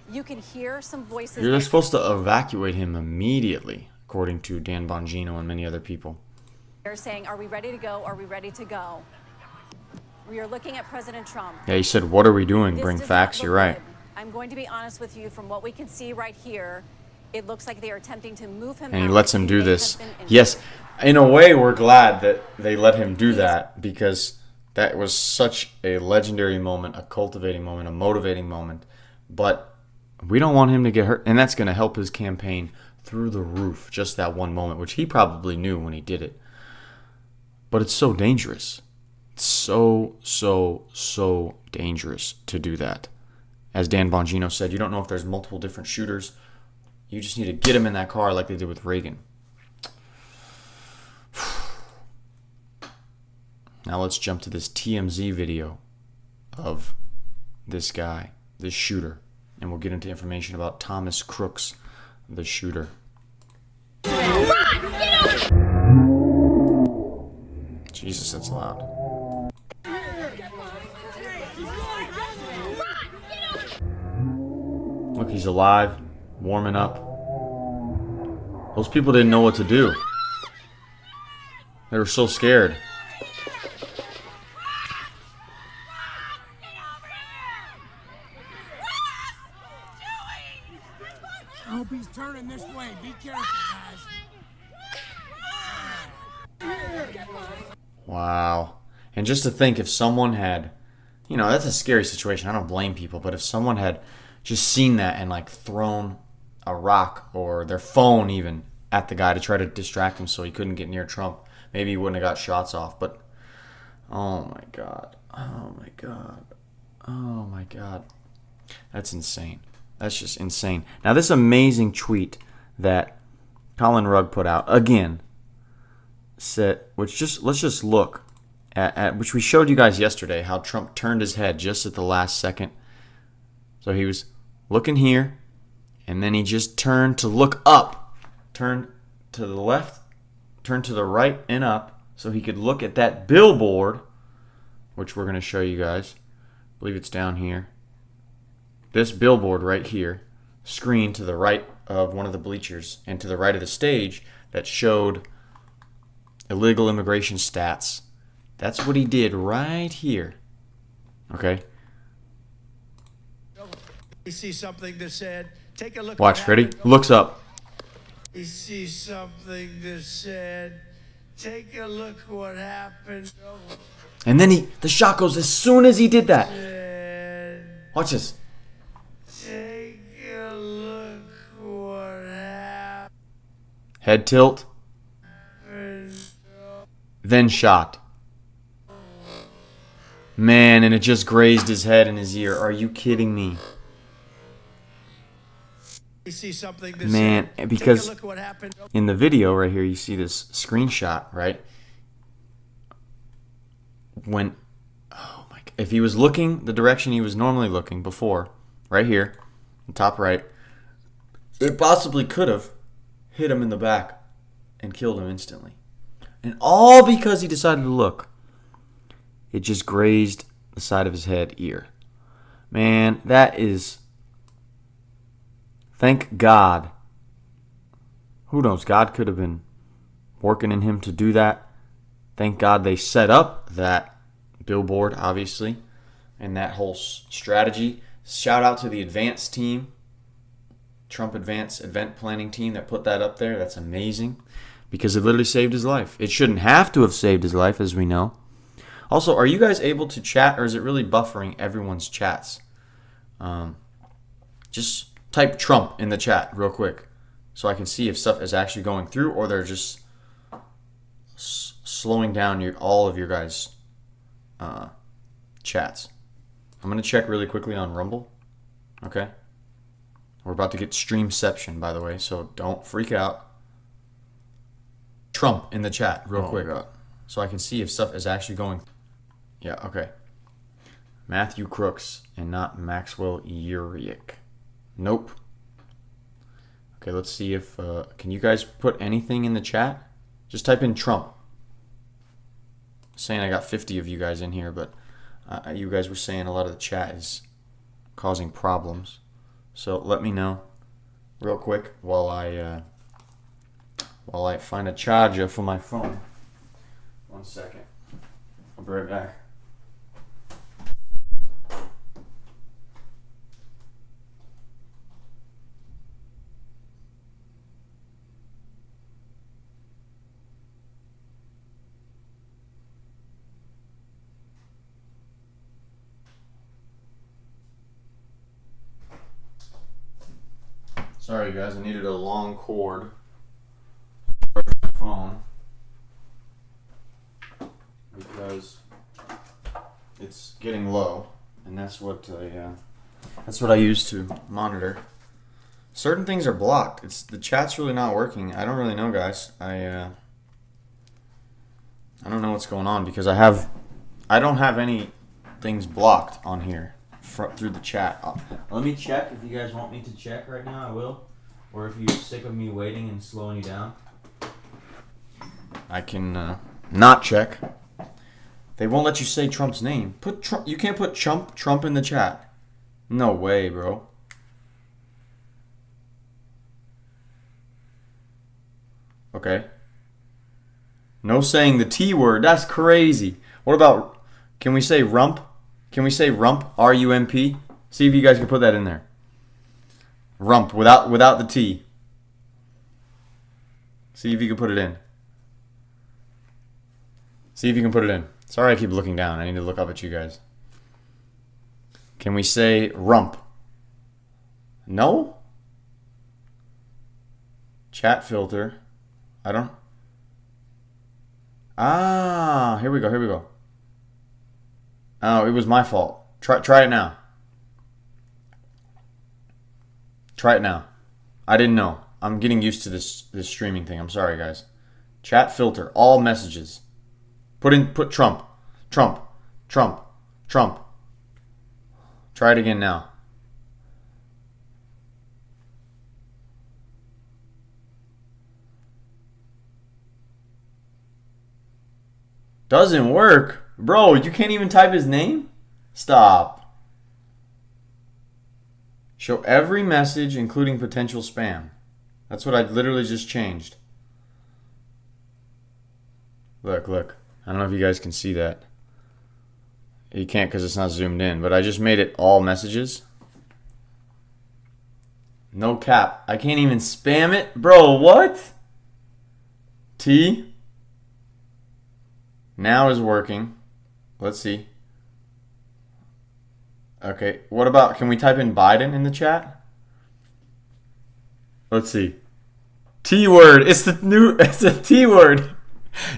You can hear some voices. They're supposed to evacuate him immediately, according to Dan Bongino and many other people. They're saying, "Are we ready to go? Are we ready to go?" We are looking at President Trump. Yeah, he said, "What are we doing? Bring facts." You're right. I'm going to be honest with you. From what we can see right here, It looks like they are attempting to move him And he out. lets him do may this. have been injured. Yes, in a way, we're glad that they let him do that, because that was such a legendary moment, a cultivating moment, a motivating moment. But we don't want him to get hurt, and that's going to help his campaign through the roof, just that one moment, which he probably knew when he did it. But it's so dangerous. It's so dangerous to do that. As Dan Bongino said, you don't know if there's multiple different shooters. You just need to get him in that car like they did with Reagan. Now let's jump to this TMZ video of this guy, this shooter. And we'll get into information about Thomas Crooks, the shooter. Jesus, that's loud. Look, he's alive, warming up. Those people didn't know what to do. They were so scared. I hope he's turning this way. Be careful, guys. Wow. And just to think, if someone had, you know, that's a scary situation. I don't blame people, but if someone had just seen that and like thrown a rock or their phone even at the guy to try to distract him so he couldn't get near Trump, maybe he wouldn't have got shots off. But oh my God. Oh my God. Oh my God. That's insane. That's just insane. Now this amazing tweet that Colin Rugg put out again said, let's just look at which we showed you guys yesterday, how Trump turned his head just at the last second. So he was looking here, and then he just turned to look up, turned to the left, turned to the right and up, so he could look at that billboard, which we're going to show you guys. I believe it's down here. This billboard right here, screen to the right of one of the bleachers and to the right of the stage that showed illegal immigration stats. That's what he did right here. Okay? You see something that said, take a look. Watch, ready? Looks up. You see something that said, take a look what happened. And then the shot goes as soon as he did that. Watch this. Take a look what happened. Head tilt. Then shot. Man, and it just grazed his head and his ear. Are you kidding me? You see something that Man, said, because take a look what happened. in the video right here, you see this screenshot, right? When, oh my God, if he was looking the direction he was normally looking before, right here, the top right, it possibly could have hit him in the back and killed him instantly. And all because he decided to look. It just grazed the side of his head, ear. Man, that is... Thank God. Who knows? God could have been working in him to do that. Thank God they set up that billboard, obviously, and that whole strategy. Shout out to the advance team, Trump Advance event planning team that put that up there. That's amazing because it literally saved his life. It shouldn't have to have saved his life, as we know. Also, are you guys able to chat, or is it really buffering everyone's chats? Just type Trump in the chat real quick so I can see if stuff is actually going through or they're just slowing down all of your guys' chats. I'm going to check really quickly on Rumble. Okay? We're about to get streamception, by the way, so don't freak out. Trump in the chat real quick so I can see if stuff is actually going. Yeah, okay. Matthew Crooks and not Maxwell Urick. Nope. Okay, let's see if... can you guys put anything in the chat? Just type in Trump. I'm saying I got 50 of you guys in here, but you guys were saying a lot of the chat is causing problems. So let me know real quick while I find a charger for my phone. 1 second. I'll be right back. Sorry guys, I needed a long cord for my phone because it's getting low, and that's what I use to monitor. Certain things are blocked. The chat's really not working. I don't really know, guys. I don't know what's going on because I don't have any things blocked on here through the chat. Let me check. If you guys want me to check right now, I will. Or if you're sick of me waiting and slowing you down, I can not check. They won't let you say Trump's name. Put Trump. You can't put Trump in the chat. No way, bro. Okay. No saying the T word. That's crazy. What about, can we say rump? Can we say rump? R-U-M-P? See if you guys can put that in there. Rump without the T. See if you can put it in. See if you can put it in. Sorry I keep looking down. I need to look up at you guys. Can we say rump? No? Chat filter. I don't. Ah, here we go. Oh, it was my fault. Try it now. Try it now. I didn't know. I'm getting used to this streaming thing. I'm sorry, guys. Chat filter, all messages. Put Trump. Trump. Try it again now. Doesn't work. Bro, you can't even type his name? Stop. Show every message, including potential spam. That's what I literally just changed. Look. I don't know if you guys can see that. You can't because it's not zoomed in, but I just made it all messages. No cap. I can't even spam it? Bro, what? T. Now is working. Let's see. Okay, what about, can we type in Biden in the chat? Let's see. T word. It's a T word.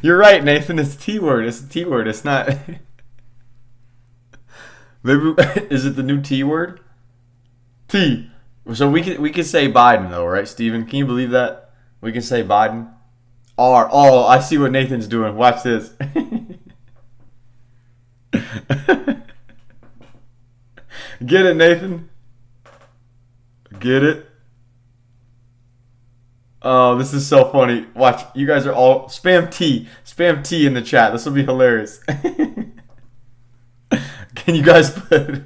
You're right, Nathan. It's T word. It's a T word. It's not. Maybe is it the new T word? T. So we could say Biden though, right, Steven? Can you believe that? We can say Biden. R. Oh, I see what Nathan's doing. Watch this. Get it, Nathan? Get it? Oh, this is so funny. Watch, you guys are all spam T in the chat. This will be hilarious. Can you guys put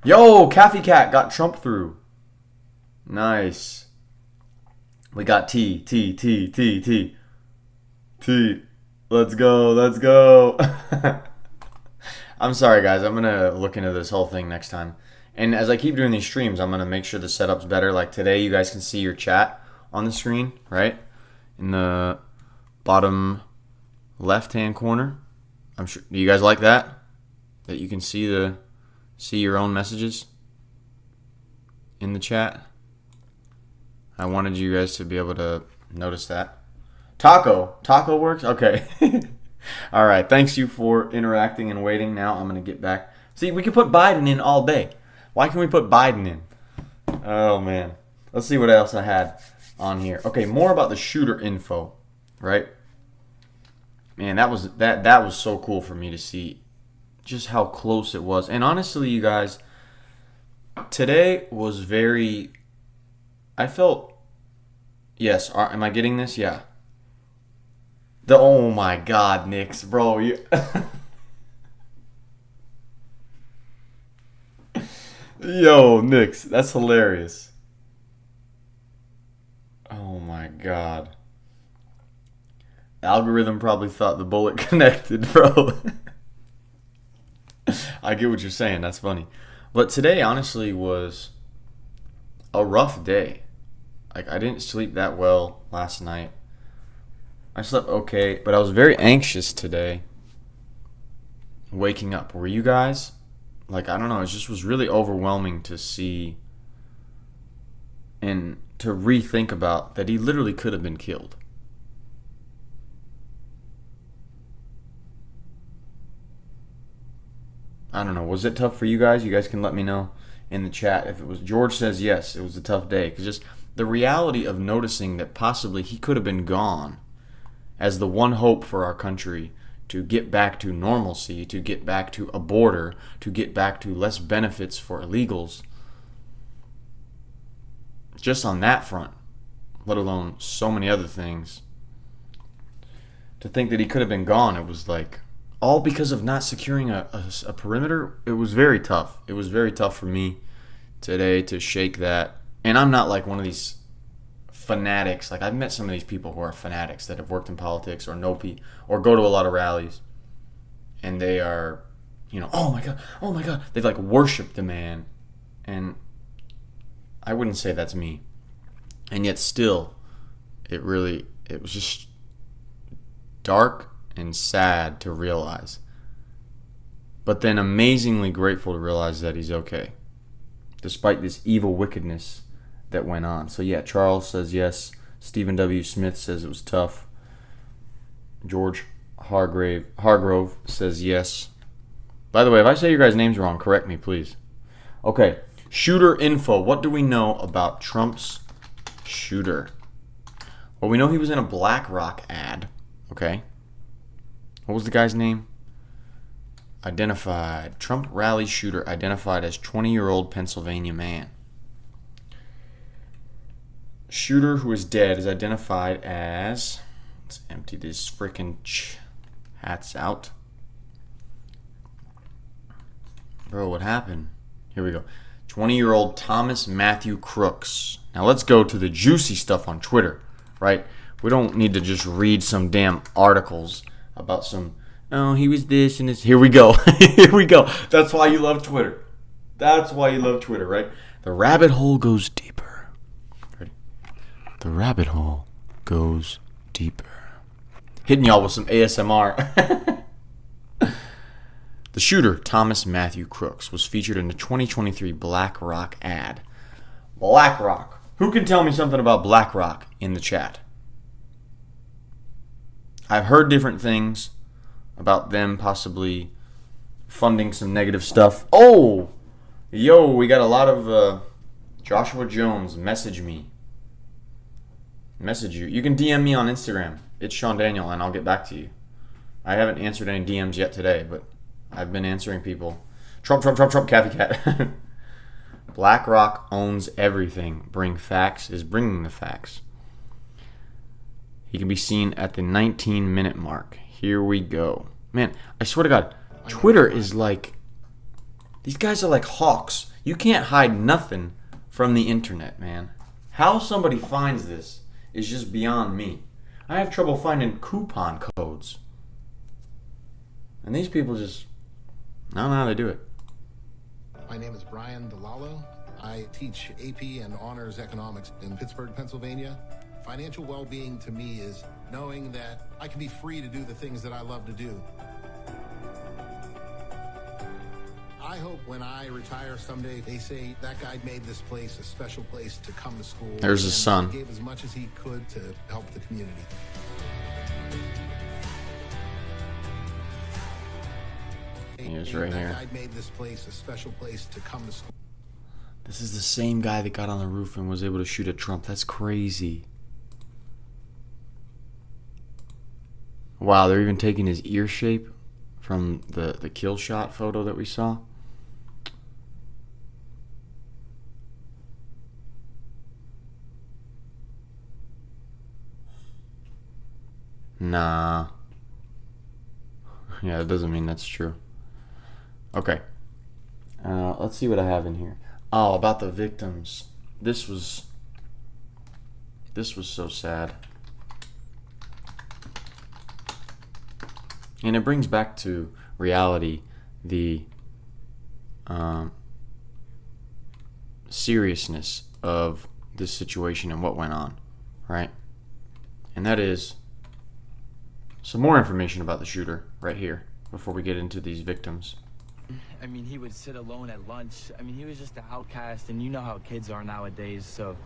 Yo, Caffey Cat got Trump through. Nice. We got T. Let's go. I'm sorry, guys. I'm going to look into this whole thing next time. And as I keep doing these streams, I'm going to make sure the setup's better. Like today, you guys can see your chat on the screen, right? In the bottom left-hand corner. I'm sure. Do you guys like that? That you can see your own messages in the chat? I wanted you guys to be able to notice that. Taco works? Okay. All right. Thanks you for interacting and waiting. Now I'm going to get back. See, we can put Biden in all day. Why can we put Biden in? Oh, man. Let's see what else I had on here. Okay, more about the shooter info, right? Man, that was so cool for me to see just how close it was. And honestly, you guys, today was very... I felt... Yes, am I getting this? Yeah. Oh my God, Nix, bro. Yo, Nix, that's hilarious. Oh my God. Algorithm probably thought the bullet connected, bro. I get what you're saying. That's funny. But today, honestly, was a rough day. Like, I didn't sleep that well last night. I slept okay, but I was very anxious today waking up. Were you guys? Like, I don't know. It just was really overwhelming to see and to rethink about that he literally could have been killed. I don't know. Was it tough for you guys? You guys can let me know in the chat if it was. George says yes, it was a tough day. Because just the reality of noticing that possibly he could have been gone as the one hope for our country to get back to normalcy, to get back to a border, to get back to less benefits for illegals. Just on that front, let alone so many other things. To think that he could have been gone, it was like, all because of not securing a perimeter. It was very tough. It was very tough for me today to shake that. And I'm not like one of these fanatics. Like, I've met some of these people who are fanatics that have worked in politics or or go to a lot of rallies, and they are, oh my god, they've like worshipped the man. And I wouldn't say that's me. And yet still, it was just dark and sad to realize. But then amazingly grateful to realize that he's okay, despite this evil wickedness that went on. So yeah, Charles says yes. Stephen W. Smith says it was tough. George Hargrove says yes. By the way, if I say your guys' names wrong, correct me, please. Okay, shooter info. What do we know about Trump's shooter? Well, we know he was in a BlackRock ad. Okay. What was the guy's name? Identified. Trump rally shooter identified as 20-year-old Pennsylvania man. Shooter who is dead is identified as... Let's empty these freaking hats out. Bro, what happened? Here we go. 20-year-old Thomas Matthew Crooks. Now let's go to the juicy stuff on Twitter, right? We don't need to just read some damn articles about some, oh, he was this and this. Here we go. Here we go. That's why you love Twitter. That's why you love Twitter, right? The rabbit hole goes deeper. Ready? The rabbit hole goes deeper. Hitting y'all with some ASMR. The shooter, Thomas Matthew Crooks, was featured in the 2023 BlackRock ad. BlackRock. Who can tell me something about BlackRock in the chat? I've heard different things about them possibly funding some negative stuff. Oh! Yo, we got a lot of Joshua Jones. Message me. Message you. You can DM me on Instagram. It's Sean Daniel, and I'll get back to you. I haven't answered any DMs yet today, but I've been answering people. Trump, Kathy Cat. BlackRock owns everything. Is bringing the facts. He can be seen at the 19-minute mark. Here we go. Man, I swear to God, Twitter is like... These guys are like hawks. You can't hide nothing from the internet, man. How somebody finds this is just beyond me. I have trouble finding coupon codes. And these people just... I don't know how they do it. My name is Brian DeLallo. I teach AP and Honors Economics in Pittsburgh, Pennsylvania. Financial well-being to me is knowing that I can be free to do the things that I love to do. I hope when I retire someday, they say that guy made this place a special place to come to school. There's his son. He gave as much as he could to help the community. He's right here. That guy made this place a special place to come to school. This is the same guy that got on the roof and was able to shoot at Trump. That's crazy. Wow, they're even taking his ear shape from the kill shot photo that we saw. Nah. Yeah, it doesn't mean that's true. Okay. Let's see what I have in here. Oh, about the victims. This was so sad. And it brings back to reality the seriousness of this situation and what went on, right? And that is some more information about the shooter right here before we get into these victims. I mean, he would sit alone at lunch. I mean, he was just an outcast, and you know how kids are nowadays, so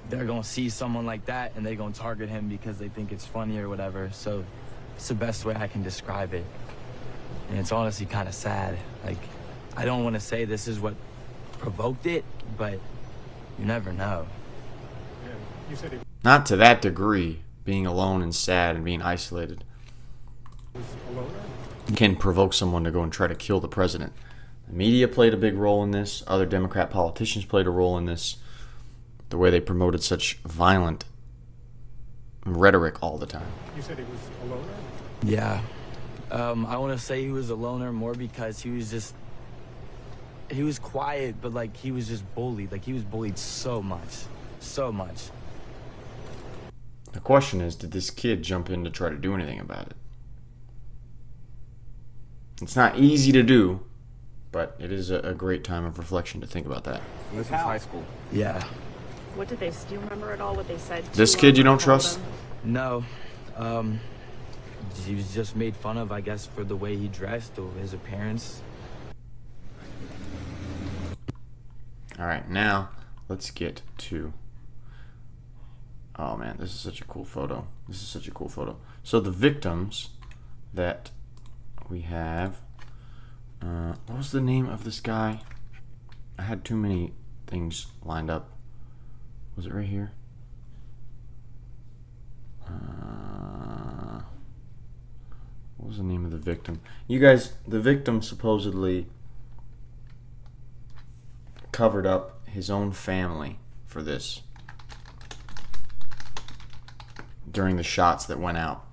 they're gonna see someone like that and they're gonna target him because they think it's funny or whatever. So it's the best way I can describe it. And it's honestly kind of sad. Like, I don't want to say this is what provoked it, but you never know. Not to that degree, being alone and sad and being isolated can provoke someone to go and try to kill the president. The media played a big role in this. Other Democrat politicians played a role in this. The way they promoted such violent rhetoric all the time. You said he was a loner? Yeah. I want to say he was a loner more because he was quiet, but like he was just bullied. Like he was bullied so much. So much. The question is, did this kid jump in to try to do anything about it? It's not easy to do, but it is a great time of reflection to think about that. This is high school. Yeah. What did they, do you remember at all what they said? This kid you don't trust? No. He was just made fun of, I guess, for the way he dressed or his appearance. All right, now let's get to... Oh man, this is such a cool photo. This is such a cool photo. So the victims that we have... what was the name of this guy? I had too many things lined up. Was it right here? What was the name of the victim? You guys, the victim supposedly covered up his own family for this during the shots that went out.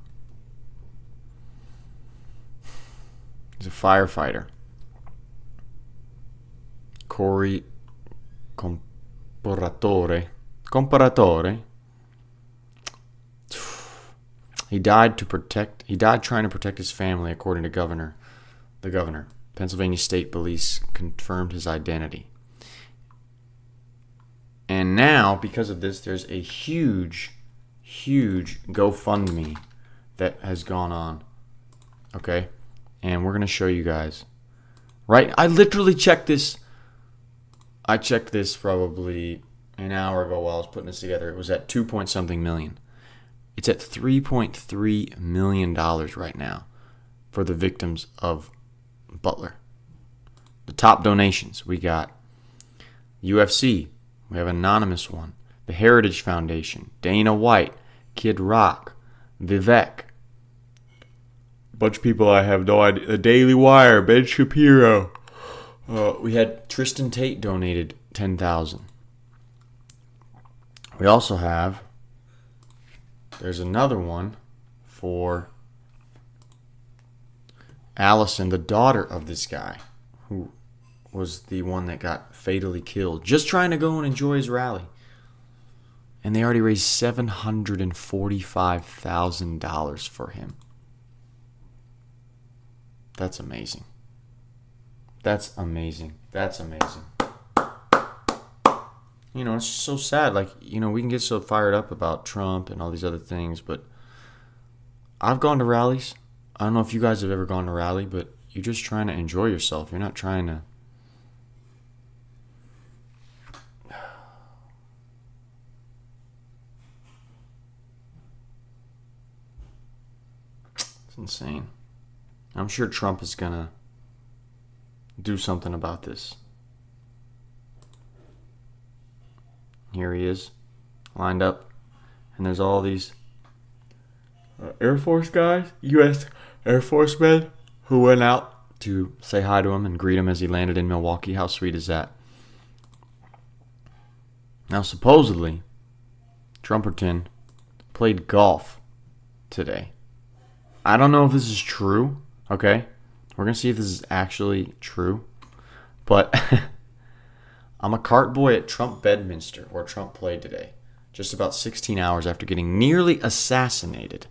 He's a firefighter. Corey Comparatore. He died trying to protect his family, according to the governor. Pennsylvania State Police confirmed his identity. And now, because of this, there's a huge GoFundMe that has gone on. Okay? And we're going to show you guys. Right? I literally checked this. I checked this probably an hour ago while I was putting this together. It was at 2-point-something million. It's at $3.3 million right now for the victims of Butler. The top donations, we got UFC. We have an anonymous one. The Heritage Foundation. Dana White. Kid Rock. Vivek. A bunch of people I have no idea. The Daily Wire. Ben Shapiro. We had Tristan Tate donated $10,000. We also have... There's another one for Allison, the daughter of this guy, who was the one that got fatally killed, just trying to go and enjoy his rally. And they already raised $745,000 for him. That's amazing. That's amazing. That's amazing. You know, it's just so sad. Like, you know, we can get so fired up about Trump and all these other things, but I've gone to rallies. I don't know if you guys have ever gone to a rally, but you're just trying to enjoy yourself. You're not trying to... It's insane. I'm sure Trump is going to do something about this. Here he is, lined up, and there's all these Air Force guys, U.S. Air Force men, who went out to say hi to him and greet him as he landed in Milwaukee. How sweet is that? Now, supposedly, Trumperton played golf today. I don't know if this is true, okay? We're going to see if this is actually true, but... I'm a cart boy at Trump Bedminster, where Trump played today, just about 16 hours after getting nearly assassinated.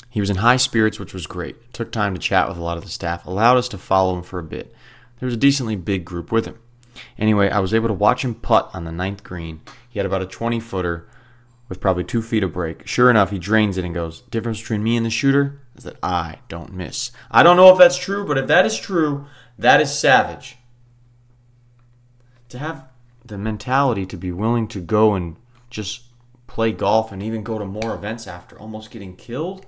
He was in high spirits, which was great. Took time to chat with a lot of the staff, allowed us to follow him for a bit. There was a decently big group with him. Anyway, I was able to watch him putt on the 9th green. He had about a 20-footer with probably 2 feet of break. Sure enough, he drains it and goes, difference between me and the shooter is that I don't miss. I don't know if that's true, but if that is true... That is savage. To have the mentality to be willing to go and just play golf and even go to more events after almost getting killed.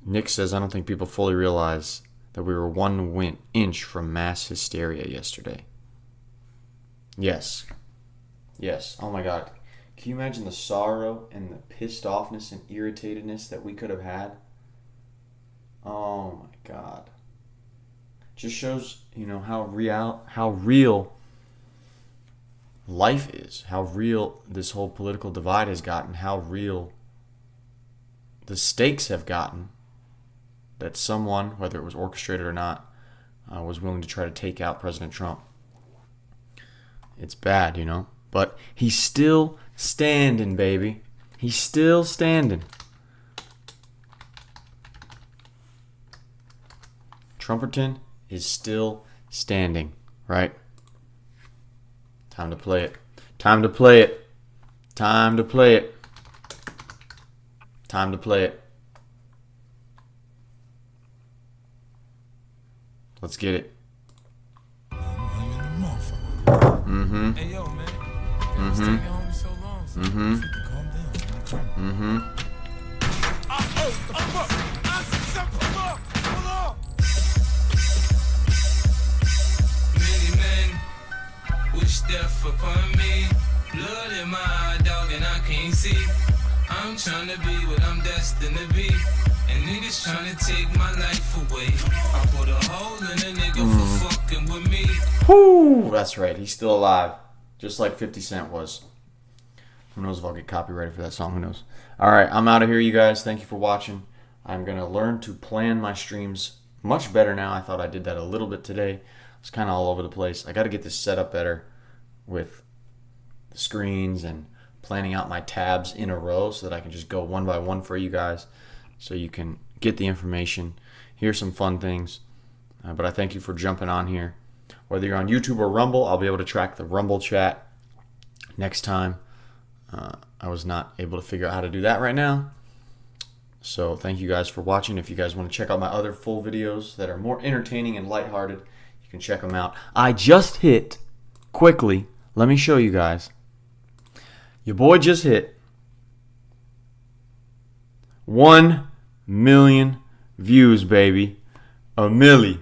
Nick says, I don't think people fully realize that we were 1 inch from mass hysteria yesterday. Yes. Yes. Oh my God. Can you imagine the sorrow and the pissed offness and irritatedness that we could have had? Oh my God. Just shows, how real life is, how real this whole political divide has gotten, how real the stakes have gotten, that someone, whether it was orchestrated or not, was willing to try to take out President Trump. It's bad, but he's still standing, baby. He's still standing. Trumperton is still standing, right? Time to play it. Time to play it. Time to play it. Time to play it. Let's get it. Mm-hmm. Mm-hmm. Mm-hmm. Mm-hmm. Many men wish death upon me. Blood in my eye, dog, and I can't see. I'm trying to be what I'm destined to be. And niggas trying to take my life away. I put a hole in a nigga for fucking with me. Whoo! That's right. He's still alive. Just like 50 Cent was. Who knows if I'll get copyrighted for that song. Who knows? Alright, I'm out of here, you guys. Thank you for watching. I'm going to learn to plan my streams much better now. I thought I did that a little bit today. It's kind of all over the place. I got to get this set up better with the screens and planning out my tabs in a row so that I can just go one by one for you guys so you can get the information, hear some fun things. But I thank you for jumping on here. Whether you're on YouTube or Rumble, I'll be able to track the Rumble chat next time. I was not able to figure out how to do that right now. So thank you guys for watching. If you guys want to check out my other full videos that are more entertaining and lighthearted, you can check them out. I just hit, quickly, let me show you guys. Your boy just hit 1 million views, baby. A milli.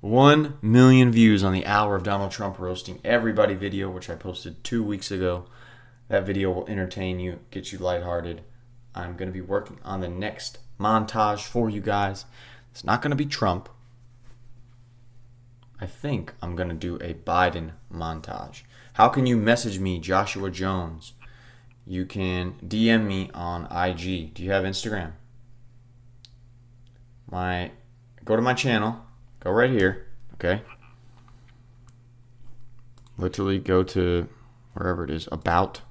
1 million views on the hour of Donald Trump roasting everybody video, which I posted 2 weeks ago. That video will entertain you, get you lighthearted. I'm going to be working on the next montage for you guys. It's not going to be Trump. I think I'm going to do a Biden montage. How can you message me, Joshua Jones? You can DM me on IG. Do you have Instagram? Go to my channel. Go right here. Okay. Literally go to wherever it is. About.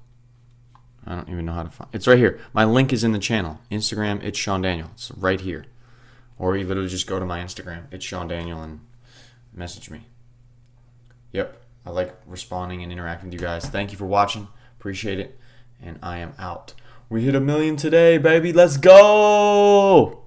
I don't even know how to find. It's right here. My link is in the channel. Instagram, it's Sean Daniel. It's right here. Or you literally just go to my Instagram, it's Sean Daniel, and message me. Yep. I like responding and interacting with you guys. Thank you for watching. Appreciate it. And I am out. We hit 1 million today, baby. Let's go!